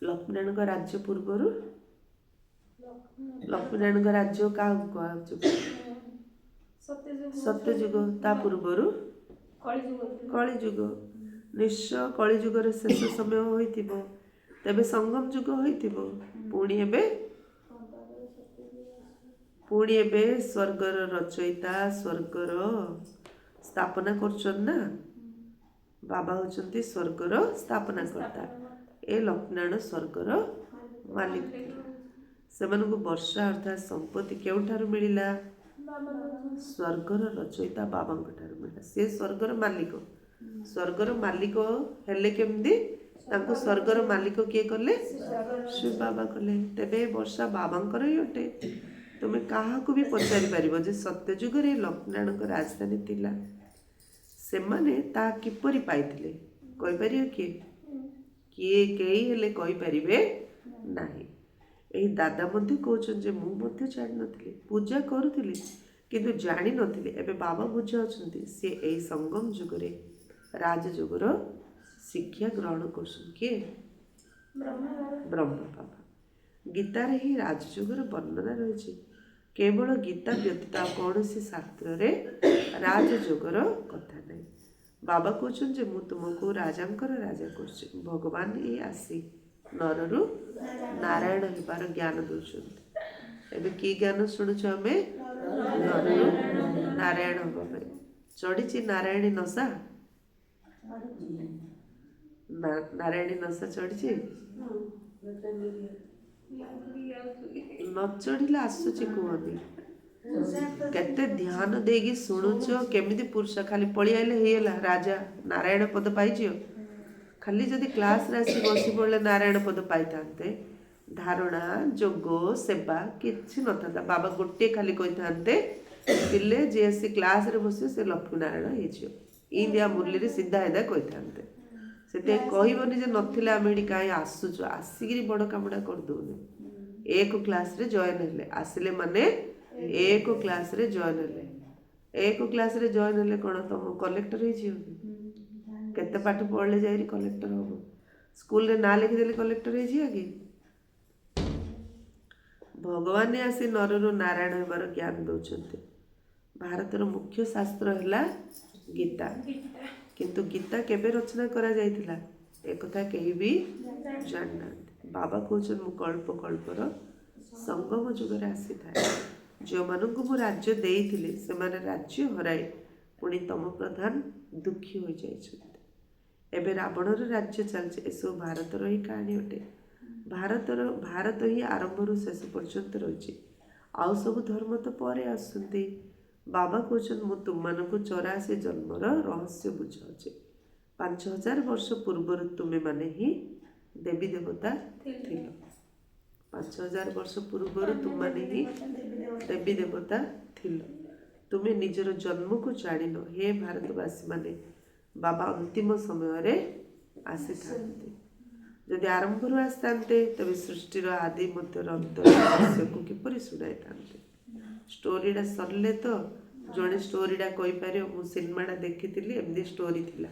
ଲକ୍ଷ୍ମୀନାରାୟଣଙ୍କ ରାଜ୍ୟ ପୂର୍ବରୁ, ଲକ୍ଷ୍ମୀନାରାୟଣଙ୍କ ରାଜ୍ୟ କାହାକୁ କୁହାଯାଉଛି? ସତ୍ୟଯୁଗ। ତା ପୂର୍ବରୁ କଳିଯୁଗ। ନିଶ୍ଚୟ କଳିଯୁଗର ଶେଷ ସମୟ ହୋଇଥିବ, ତେବେ ସଙ୍ଗମ ଯୁଗ ହୋଇଥିବ। ପୁଣି ଏବେ ସ୍ୱର୍ଗର ରଚୟିତା ସ୍ୱର୍ଗର ସ୍ଥାପନା କରୁଛନ୍ତି ନା। ବାବା ହେଉଛନ୍ତି ସ୍ୱର୍ଗର ସ୍ଥାପନା କର୍ତ୍ତା। ଏ ଲକ୍ଷ୍ମୀନାରାୟଣ ସ୍ୱର୍ଗର ମାଲିକ ଥିଲେ। ସେମାନଙ୍କୁ ବର୍ଷା ଅର୍ଥାତ୍ ସମ୍ପତ୍ତି କେଉଁଠାରୁ ମିଳିଲା? ସ୍ୱର୍ଗର ରଚୟିତା ବାବାଙ୍କ ଠାରୁ ମିଳିଲା। ସେ ସ୍ୱର୍ଗର ମାଲିକ। ସ୍ୱର୍ଗର ମାଲିକ ହେଲେ କେମିତି? ତାଙ୍କୁ ସ୍ୱର୍ଗର ମାଲିକ କିଏ କଲେ? ଶିବ ବାବା କଲେ। ତେବେ ବର୍ଷା ବାବାଙ୍କର ହିଁ ଅଟେ। ତୁମେ କାହାକୁ ବି ପଚାରି ପାରିବ ଯେ ସତ୍ୟଯୁଗରେ ଲକ୍ଷ୍ମୀନାରାୟଣଙ୍କ ରାଜଧାନୀ ଥିଲା, ସେମାନେ ତାହା କିପରି ପାଇଥିଲେ? କହିପାରିବ କିଏ? କେହି ହେଲେ କହିପାରିବେ ନାହିଁ। ଏହି ଦାଦା ମଧ୍ୟ କହୁଛନ୍ତି ଯେ ମୁଁ ମଧ୍ୟ ଜାଣିନଥିଲି, ପୂଜା କରୁଥିଲି କିନ୍ତୁ ଜାଣିନଥିଲି। ଏବେ ବାବା ବୁଝାଉଛନ୍ତି ସେ ଏହି ସଙ୍ଗମ ଯୁଗରେ ରାଜଯୁଗର ଶିକ୍ଷା ଗ୍ରହଣ କରୁଛନ୍ତି। କିଏ? ବ୍ରହ୍ମ ବାବା। ଗୀତାରେ ହିଁ ରାଜଯୁଗର ବର୍ଣ୍ଣନା ରହିଛି। କେବଳ ଗୀତା ବ୍ୟତୀତ ଆଉ କୌଣସି ଶାସ୍ତ୍ରରେ ରାଜଯୁଗର କଥା ନାହିଁ। ବାବା କହୁଛନ୍ତି ଯେ ମୁଁ ତୁମକୁ ରାଜାଙ୍କର ରାଜା କରୁଛି। ଭଗବାନ ହିଁ ଆସି ନରରୁ ନାରାୟଣ ହେବାର ଜ୍ଞାନ ଦେଉଛନ୍ତି। ଏବେ କି ଜ୍ଞାନ ଶୁଣୁଛୁ ଆମେ? ନରରୁ ନାରାୟଣ ହେବା ପାଇଁ। ଚଢ଼ିଛି ନାରାୟଣୀ ନଶା? ନାରାୟଣୀ ନଶା ଚଢ଼ିଛି? ନ ଚଢ଼ିଲେ ଆସୁଛି କୁହନି। କେତେ ଧ୍ୟାନ ଦେଇକି ଶୁଣୁଛ, କେମିତି ପୁରୁଷ ଖାଲି ପଳେଇ ଆଇଲେ ହେଇଗଲା ରାଜା, ନାରାୟଣ ପଦ ପାଇଯିବ। ଖାଲି ଯଦି କ୍ଲାସରେ ଆସି ବସି ପଡ଼ିଲେ ନାରାୟଣ ପଦ ପାଇଥାନ୍ତେ, ଧାରଣା ଯୋଗ ସେବା କିଛି ନଥାନ୍ତା। ବାବା ଗୋଟିଏ ଖାଲି କହିଥାନ୍ତେ, ପିଲେ ଯିଏ ଆସି କ୍ଲାସରେ ବସିବ ସେ ଲକ୍ଷ୍ମୀନାରାୟଣ ହେଇଯିବ। ଇନ୍ଦିଆ ମୁରଲିରେ ସିଧା ଏଦା କହିଥାନ୍ତେ। ସେଥିପାଇଁ କହିବନି ଯେ ନଥିଲେ ଆମେ ଏଠି କାହିଁ ଆସୁଛୁ, ଆସିକିରି ବଡ଼ କାମଟା କରିଦେଉନି। ଏକ କ୍ଲାସରେ ଜଏନ୍ ହେଲେ, ଆସିଲେ ମାନେ ଏକ କ୍ଲାସରେ ଜଏନ୍ ହେଲେ। ଏକ କ୍ଲାସରେ ଜଏନ୍ ହେଲେ କ'ଣ ତମ କଲେକ୍ଟର ହେଇଯିବ କି? କେତେ ପାଠ ପଢ଼ିଲେ ଯାଇକି କଲେକ୍ଟର ହବ? ସ୍କୁଲରେ ନାଁ ଲେଖିଦେଲେ କଲେକ୍ଟର ହେଇଯିବ କି? ଭଗବାନ ଆସି ନରରୁ ନାରାୟଣ ହେବାର ଜ୍ଞାନ ଦେଉଛନ୍ତି। ଭାରତର ମୁଖ୍ୟ ଶାସ୍ତ୍ର ହେଲା ଗୀତା। କିନ୍ତୁ ଗୀତା କେବେ ରଚନା କରାଯାଇଥିଲା ଏକଥା କେହି ବି ଜାଣିନାହାନ୍ତି। ବାବା କହୁଛନ୍ତି ମୁଁ କଳ୍ପ କଳ୍ପର ସଙ୍ଗମ ଯୁଗରେ ଆସିଥାଏ। ଯେଉଁମାନଙ୍କୁ ମୁଁ ରାଜ୍ୟ ଦେଇଥିଲି ସେମାନେ ରାଜ୍ୟ ହରାଇ ପୁଣି ତମ ପ୍ରଧାନ ଦୁଃଖୀ ହୋଇଯାଇଛନ୍ତି। ଏବେ ରାବଣର ରାଜ୍ୟ ଚାଲିଛି। ଏସବୁ ଭାରତର ହିଁ କାହାଣୀ ଅଟେ। ଭାରତ ହିଁ ଆରମ୍ଭରୁ ଶେଷ ପର୍ଯ୍ୟନ୍ତ ରହିଛି। ଆଉ ସବୁ ଧର୍ମ ତ ପରେ ଆସୁଛନ୍ତି। ବାବା କହୁଛନ୍ତି ମୁଁ ତୁମମାନଙ୍କୁ 84 ଜନ୍ମର ରହସ୍ୟ ବୁଝାଉଛି। 5000 ବର୍ଷ ପୂର୍ବରୁ ତୁମେମାନେ ହିଁ ଦେବୀ ଦେବତା ଥିଲ। 5000 ବର୍ଷ ପୂର୍ବରୁ ତୁମମାନେ ହିଁ ଦେବୀ ଦେବତା ଥିଲ। ତୁମେ ନିଜର ଜନ୍ମକୁ ଜାଣିନ। ହେ ଭାରତବାସୀମାନେ, ବାବା ଅନ୍ତିମ ସମୟରେ ଆସିଥାନ୍ତି। ଯଦି ଆରମ୍ଭରୁ ଆସିଥାନ୍ତେ ତେବେ ସୃଷ୍ଟିର ଆଦି ମଧ୍ୟର ଅନ୍ତର ରହସ୍ୟକୁ କିପରି ଶୁଣାଇଥାନ୍ତେ? ଷ୍ଟୋରିଟା ସରିଲେ ତ ଜଣେ ଷ୍ଟୋରିଟା କହିପାରିବ ମୁଁ ସିନେମାଟା ଦେଖିଥିଲି, ଏମିତି ଷ୍ଟୋରି ଥିଲା।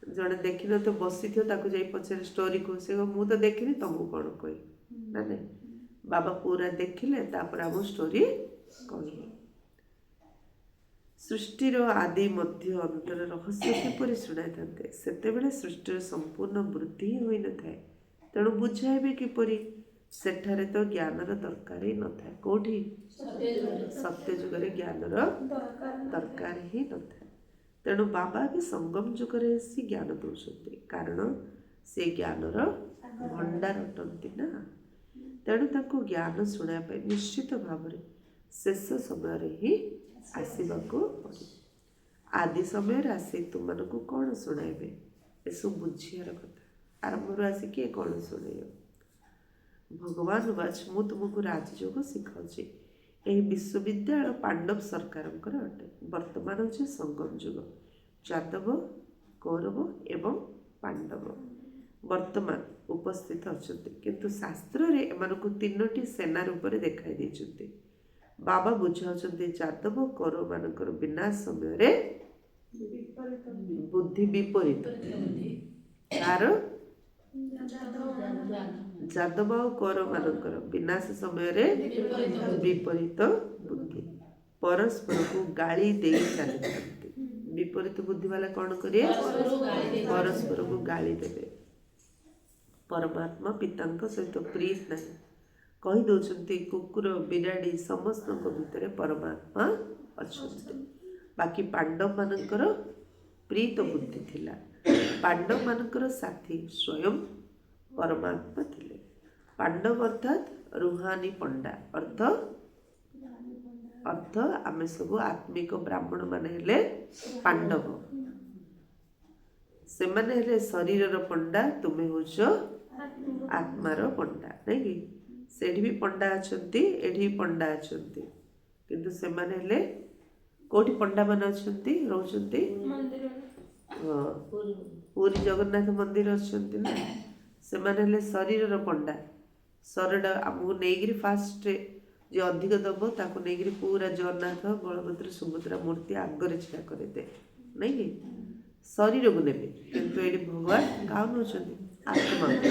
ଜଣେ ଦେଖିନଥିବ ବସିଥିବ, ତାକୁ ଯାଇ ପଚାରେ ଷ୍ଟୋରି କୁହ, ସେ ମୁଁ ତ ଦେଖିନି ତମକୁ କ'ଣ କହିବି ନା ନାଇଁ। ବାବା ପୁରା ଦେଖିଲେ ତାପରେ ଆମ ଷ୍ଟୋରି କହିଲେ। ସୃଷ୍ଟିର ଆଦି ମଧ୍ୟ ଅନ୍ତର ରହସ୍ୟ କିପରି ଶୁଣାଇଥାନ୍ତେ? ସେତେବେଳେ ସୃଷ୍ଟିର ସମ୍ପୂର୍ଣ୍ଣ ବୃଦ୍ଧି ହିଁ ହୋଇନଥାଏ। ତେଣୁ ବୁଝାଇବେ କିପରି? ସେଠାରେ ତ ଜ୍ଞାନର ଦରକାର ହିଁ ନଥାଏ। କୋଉଠି? ସତ୍ୟ ଯୁଗରେ ଜ୍ଞାନର ଦରକାର ହିଁ ନଥାଏ। ତେଣୁ ବାବା ବି ସଙ୍ଗମ ଯୁଗରେ ଆସି ଜ୍ଞାନ ଦେଉଛନ୍ତି, କାରଣ ସେ ଜ୍ଞାନର ଭଣ୍ଡାର ଅଟନ୍ତି ନା। ତେଣୁ ତାଙ୍କୁ ଜ୍ଞାନ ଶୁଣାଇବା ପାଇଁ ନିଶ୍ଚିତ ଭାବରେ ଶେଷ ସମୟରେ ହିଁ ଆସିବାକୁ ପଡ଼ିବ। ଆଦି ସମୟରେ ଆସି ତୁମମାନଙ୍କୁ କ'ଣ ଶୁଣାଇବେ, ଏସବୁ ବୁଝିବାର କଥା। ଆରମ୍ଭରୁ ଆସି କିଏ କ'ଣ ଶୁଣାଇବ? ଭଗବାନ ବାଚ, ମୁଁ ତୁମକୁ ରାଜଯୋଗ ଶିଖାଉଛି। ଏହି ବିଶ୍ୱବିଦ୍ୟାଳୟ ପାଣ୍ଡବ ସରକାରଙ୍କର ଅଟେ। ବର୍ତ୍ତମାନ ହେଉଛି ସଙ୍ଗମ ଯୁଗ। ଯାଦବ, କୌରବ ଏବଂ ପାଣ୍ଡବ ବର୍ତ୍ତମାନ ଉପସ୍ଥିତ ଅଛନ୍ତି, କିନ୍ତୁ ଶାସ୍ତ୍ରରେ ଏମାନଙ୍କୁ 3ଟି ସେନା ରୂପରେ ଦେଖାଇ ଦେଇଛନ୍ତି। ବାବା ବୁଝାଉଛନ୍ତି ଯାଦବ କୌରବମାନଙ୍କର ବିନାଶ ସମୟରେ ବୁଦ୍ଧି ବିପରୀତ। ତାର ଯାଦବ ଆଉ କୌରବମାନଙ୍କର ବିନାଶ ସମୟରେ ବିପରୀତ ବୁଦ୍ଧି ପରସ୍ପରକୁ ଗାଳି ଦେଇ ଚାଲିଥାନ୍ତି। ବିପରୀତ ବୁଦ୍ଧି ବାଲା କ'ଣ କରିବେ? ପରସ୍ପରକୁ ଗାଳି ଦେବେ। ପରମାତ୍ମା ପିତାଙ୍କ ସହିତ ପ୍ରୀତ ନାହିଁ। କହି ଦେଉଛନ୍ତି କୁକୁର, ବିରାଡ଼ି ସମସ୍ତଙ୍କ ଭିତରେ ପରମାତ୍ମା ଅଛନ୍ତି। ବାକି ପାଣ୍ଡବମାନଙ୍କର ପ୍ରୀତ ବୁଦ୍ଧି ଥିଲା। ପାଣ୍ଡବମାନଙ୍କର ସାଥୀ ସ୍ୱୟଂ ପରମାତ୍ମା ଥିଲେ। ପାଣ୍ଡବ ଅର୍ଥାତ୍ ରୁହାନୀ ପଣ୍ଡା, ଅର୍ଥ ଆମେ ସବୁ ଆତ୍ମିକ ବ୍ରାହ୍ମଣ ମାନେ ହେଲେ ପାଣ୍ଡବ। ସେମାନେ ହେଲେ ଶରୀରର ପଣ୍ଡା, ତୁମେ ହେଉଛ ଆତ୍ମାର ପଣ୍ଡା, ନାଇଁ କି? ସେଠି ବି ପଣ୍ଡା ଅଛନ୍ତି, ଏଠି ବି ପଣ୍ଡା ଅଛନ୍ତି, କିନ୍ତୁ ସେମାନେ ହେଲେ କୋଉଠି ପଣ୍ଡା ମାନେ ଅଛନ୍ତି, ରହୁଛନ୍ତି? ହଁ, ପୁରୀ ଜଗନ୍ନାଥ ମନ୍ଦିର ଅଛନ୍ତି ନା। ସେମାନେ ହେଲେ ଶରୀରର ପଣ୍ଡା। ଶରୀରଟା ଆମକୁ ନେଇକିରି ଫାଷ୍ଟ ଯେ ଅଧିକ ଦେବ ତାକୁ ନେଇକିରି ପୁରା ଜଗନ୍ନାଥ, ବଳଭଦ୍ର, ସୁଭଦ୍ରା ମୂର୍ତ୍ତି ଆଗରେ ଛିଡ଼ା କରିଦେ, ନାଇଁ କି? ଶରୀରକୁ ନେବେ, କିନ୍ତୁ ଏଠି ଭଗବାନ କାହାକୁ ନେଉଛନ୍ତି? ଆତ୍ମାକୁ।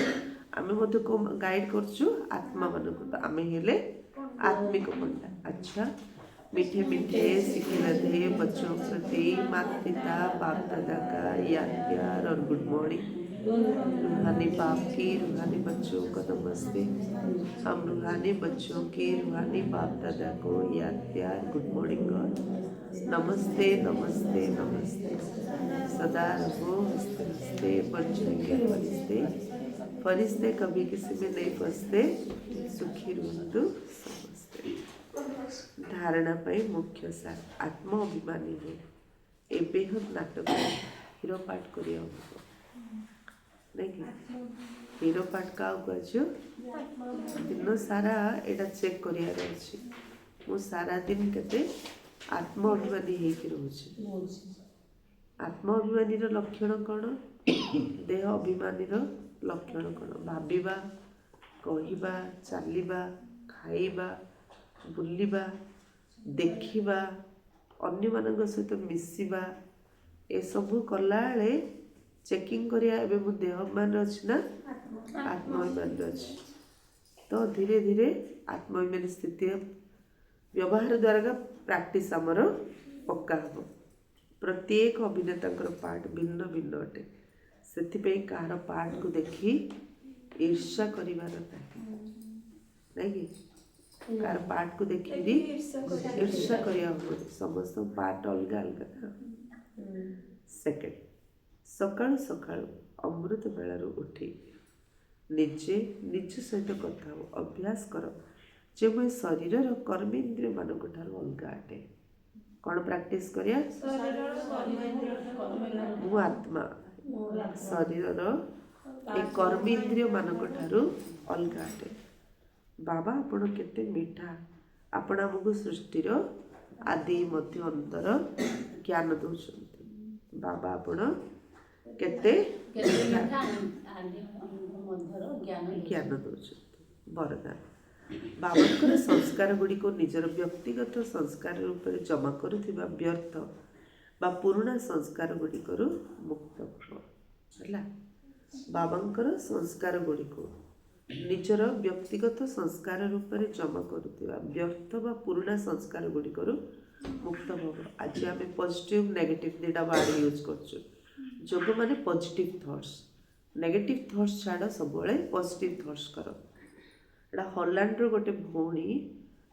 ଆମେ ମଧ୍ୟ ଗାଇଡ଼ କରୁଛୁ ଆତ୍ମାମାନଙ୍କୁ, ତ ଆମେ ହେଲେ आत्मिक पंडा। अच्छा, मीठे मीठे सीखे लधे बच्चों प्रति माता पिता बाप दादा का याद प्यार और गुड मॉर्निंग। रूहानी बाप की रूहानी बच्चों को नमस्ते। हम रूहानी बच्चों के रूहानी बाप दादा को याद प्यार गुड मॉर्निंग और नमस्ते नमस्ते नमस्ते। सदा रहो हंसते हंसते, बन जाएंगे फरिश्ते। फरिश्ते कभी किसी में नहीं फंसते, सुखी रुहतु समझते। धारणा पाई मुख्य सार आत्म अभिमानी हो। ए बेहद नाटक हिरो पाठ करिया नहीं कि हिरो पाठ का दिन सारा एटा चेक करियार अछि। मु सारा दिन केते आत्म अभिमानी हेकि रहउछि। आत्म अभिमानी रो लक्षण कौन? देह अभिमानी रो लक्षण कौन? भाबिबा, कहिबा, चालिबा, खाइबा, बुलिबा, देखिबा, अन्य मानक सहित मिसिबा, ए सबु कला बेले चेकिंग करिया एबे मु देह अभिमान अछि ना आत्म अभिमान अछि। तो धीरे धीरे आत्म अभिमान स्थिति व्यवहार द्वारा प्रैक्टिस आमर पक्का हो। प्रत्येक अभिनेता पार्ट भिन्न भिन्न अटे, से कहार पार्ट को देखी ईर्ष्या करिवार नहीं कि कार पार्ट को देखी ईर्ष्या करिया समस्त पार्ट अलग अलग। सेकेंड, सकाळु सकाळु अमृत बेलारू उठी निजे निज सहित कथा हो अभ्यास कर जे मैं शरीर कर्मेन्द्रिय मानक ठार अलग अटे। कौन प्रैक्टिस करिया? मु आत्मा शरीर कर्मेन्द्रिय मानक ठारू अलग अटे। बाबा आपण केते मीठा, आपण आमको सृष्टिर आदि मध्य अंतर ज्ञान दौरान। बाबा आपण केते ज्ञान दौरान वरदान। बाबांकर संस्कार गुड़िक निजर व्यक्तिगत संस्कार रूप में जमा करुवा व्यर्थ बा पुराणा संस्कार गुड़िक मुक्त है। बाबांकर संस्कार गुड़िक निजर व्यक्तिगत संस्कार रूप में जमा करुवा व्यर्थ बा पुराणा संस्कार गुड़िक मुक्त भव। आज आम पॉजिटिव नेगेटिव दुटा वर्ड यूज कर जोग माने पॉजिटिव थॉट्स, नेगेटिव थॉट्स छाड़ सब पॉजिटिव थॉट्स कर। एटा हॉलैंड गोटे भौणी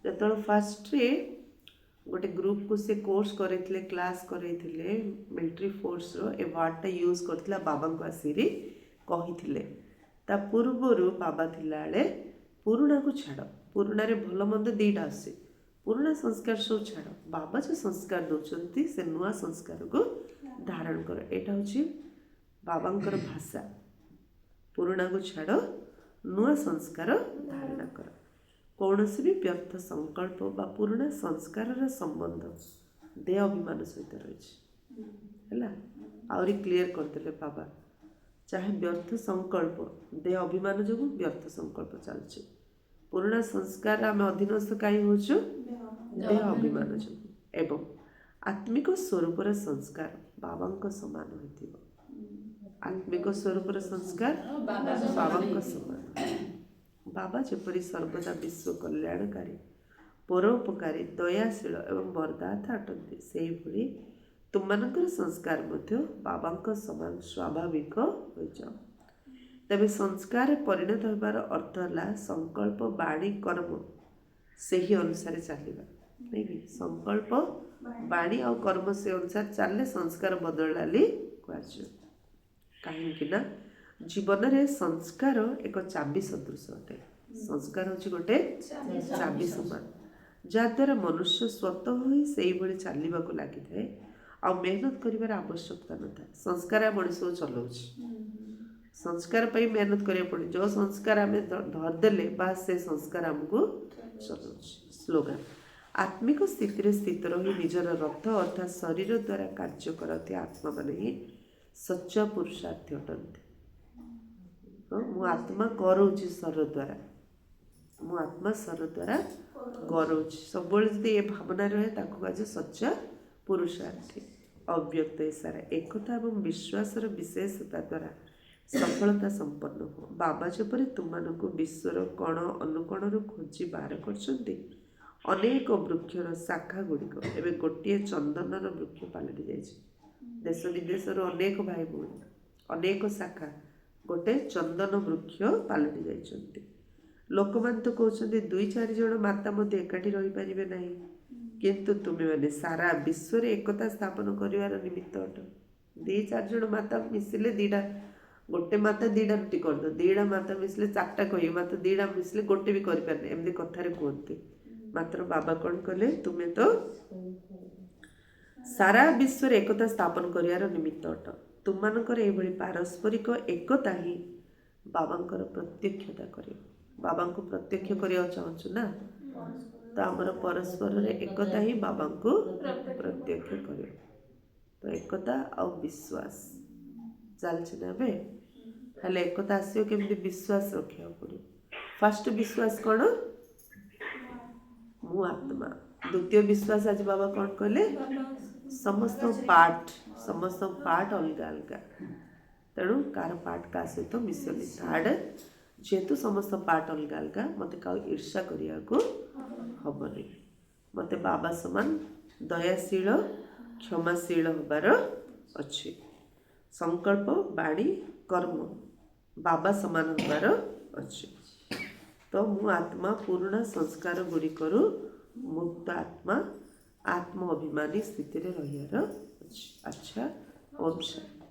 जो फास्ट्रे गोटे ग्रुप को से कोर्स करे क्लास करे मिलिट्री फोर्स रो ए वर्डटा यूज करथिला बाबा को आसीरी कही ता पूर्वरु बाबा थिला बेले पुराणा को छाड़ पुराणा रे भल मंद दीटा आसे पुराणा संस्कार सब छाड़ बाबा जो संस्कार दौरान से नुआ संस्कार को धारण कर एटा हूँ बाबांकर भाषा पुराणा को छाड़ नुआ संस्कार धारण कर कौन भी व्यर्थ संकल्प बा पुराणा संस्कार संबंध देह अभिमान सहित रही है आहरी क्लीयर करते बाबा चाहे व्यर्थ संकल्प देह अभिमान जो व्यर्थ संकल्प चलছে पुराणा संस्कार आम अधीनस्थ कहीं हो देह अभिमान जो एवं आत्मिक स्वरूपर संस्कार बाबा समान हो आत्मिक स्वरूपर संस्कार बाबा समान बाबा जपरी सर्वदा विश्व कल्याणकारी परोपकारी दयाशील एवं वरदाता अटंती से भली तुमମାନଙ୍କର संस्कार मध्य बाबा समान स्वाभाविक हो जाओ तबे संस्कार परिणत होबार अर्थ है संकल्प बाणी कर्म से ही अनुसार चलवा नहीं भी संकल्प बाणी और कर्म से अनुसार चलने संस्कार बदलाली कहुँ कहीं जीवन रे संस्कार एक चाबी सदृश अटे संस्कार हूँ गोटे चाबी समान जहाद्वारा मनुष्य स्वतः ही से ही चलने को लगी थाए आ मेहनत कर आवश्यकता न था संस्कार मनीष को चलाऊ संस्कार पर मेहनत करा पड़े जो संस्कार आम धरदेले बास से संस्कार आमको चलाऊ स्लोगान आत्मिक स्थिति स्थित रही निजर रथ अर्थात शरीर द्वारा कार्य करते आत्मा मान ही सच्चा पुरुषार्थी अटंती मु आत्मा कराऊँगी शरीर द्वारा मु आत्मा शरीर द्वारा कराऊँगी सब ये भावना रहे कहुए सच्चा पुरुषार्थी अव्यक्त इशारा एकता एवं विश्वासर विशेषता द्वारा सफलता संपन्न हो बाबा जपरी तुमको विश्वर कण अनुकण खोजी बाहर करछंती अनेक वृक्षर शाखा गुड़िक एवं गोटे चंदनर वृक्ष पलटि जाइए देश विदेश अनेक भाई भौणी अनेक शाखा गोटे चंदन वृक्ष पलटि जाइए लोक मान तो कहते 2-4 जन माता मध्य एकाठी रही पारिबे नहीं किंतु तुम्हें मैंने सारा विश्व रे एकता स्थापन करिवार निमित्त अट 2-4 जन माता मिसिले दीटा गोटे माता दीटा रुटी कर दो दीटा माता मिसिले 4टा कही माता दीटा मिसिले गोटे भी कर पारे एमती कथार कहते मात्र बाबा कौन कले तुम्हें तो सारा विश्व रे एकता स्थापन करिवार निमित्त अट तुमମାନଙ୍କର ଏଭଳି पारस्परिक एकता ही बाबांकर प्रत्यक्षता करियो बाबांको प्रत्यक्ष करिया चाहछु ना तो आमर परस्पर रे एकता ही बाबांको प्रत्यक्ष करियो तो एकता और विश्वास चलछि ना बे हेले एकता आसियो केमति विश्वास रखिया पड़ो फर्स्ट विश्वास कोन मु आत्मा द्वितीय विश्वास आज बाबा कौन कहले समस्त पार्ट अलग अलग तेणु कार पार्ट का सहित मिसली थार्ड जेहेतु समस्त पार्ट अलग अलग मत का ईर्षा करिया को हबनी मत बाबा समान दयाशील क्षमाशील होबार अच्छी संकल्प बाणी कर्म बाबा समान होबार अच्छी तो मु आत्मा पूर्ण संस्कार गुड़िकर मुक्त आत्मा आत्म अभिमानी स्थिति रे रहियार अच्छा ओम शांति।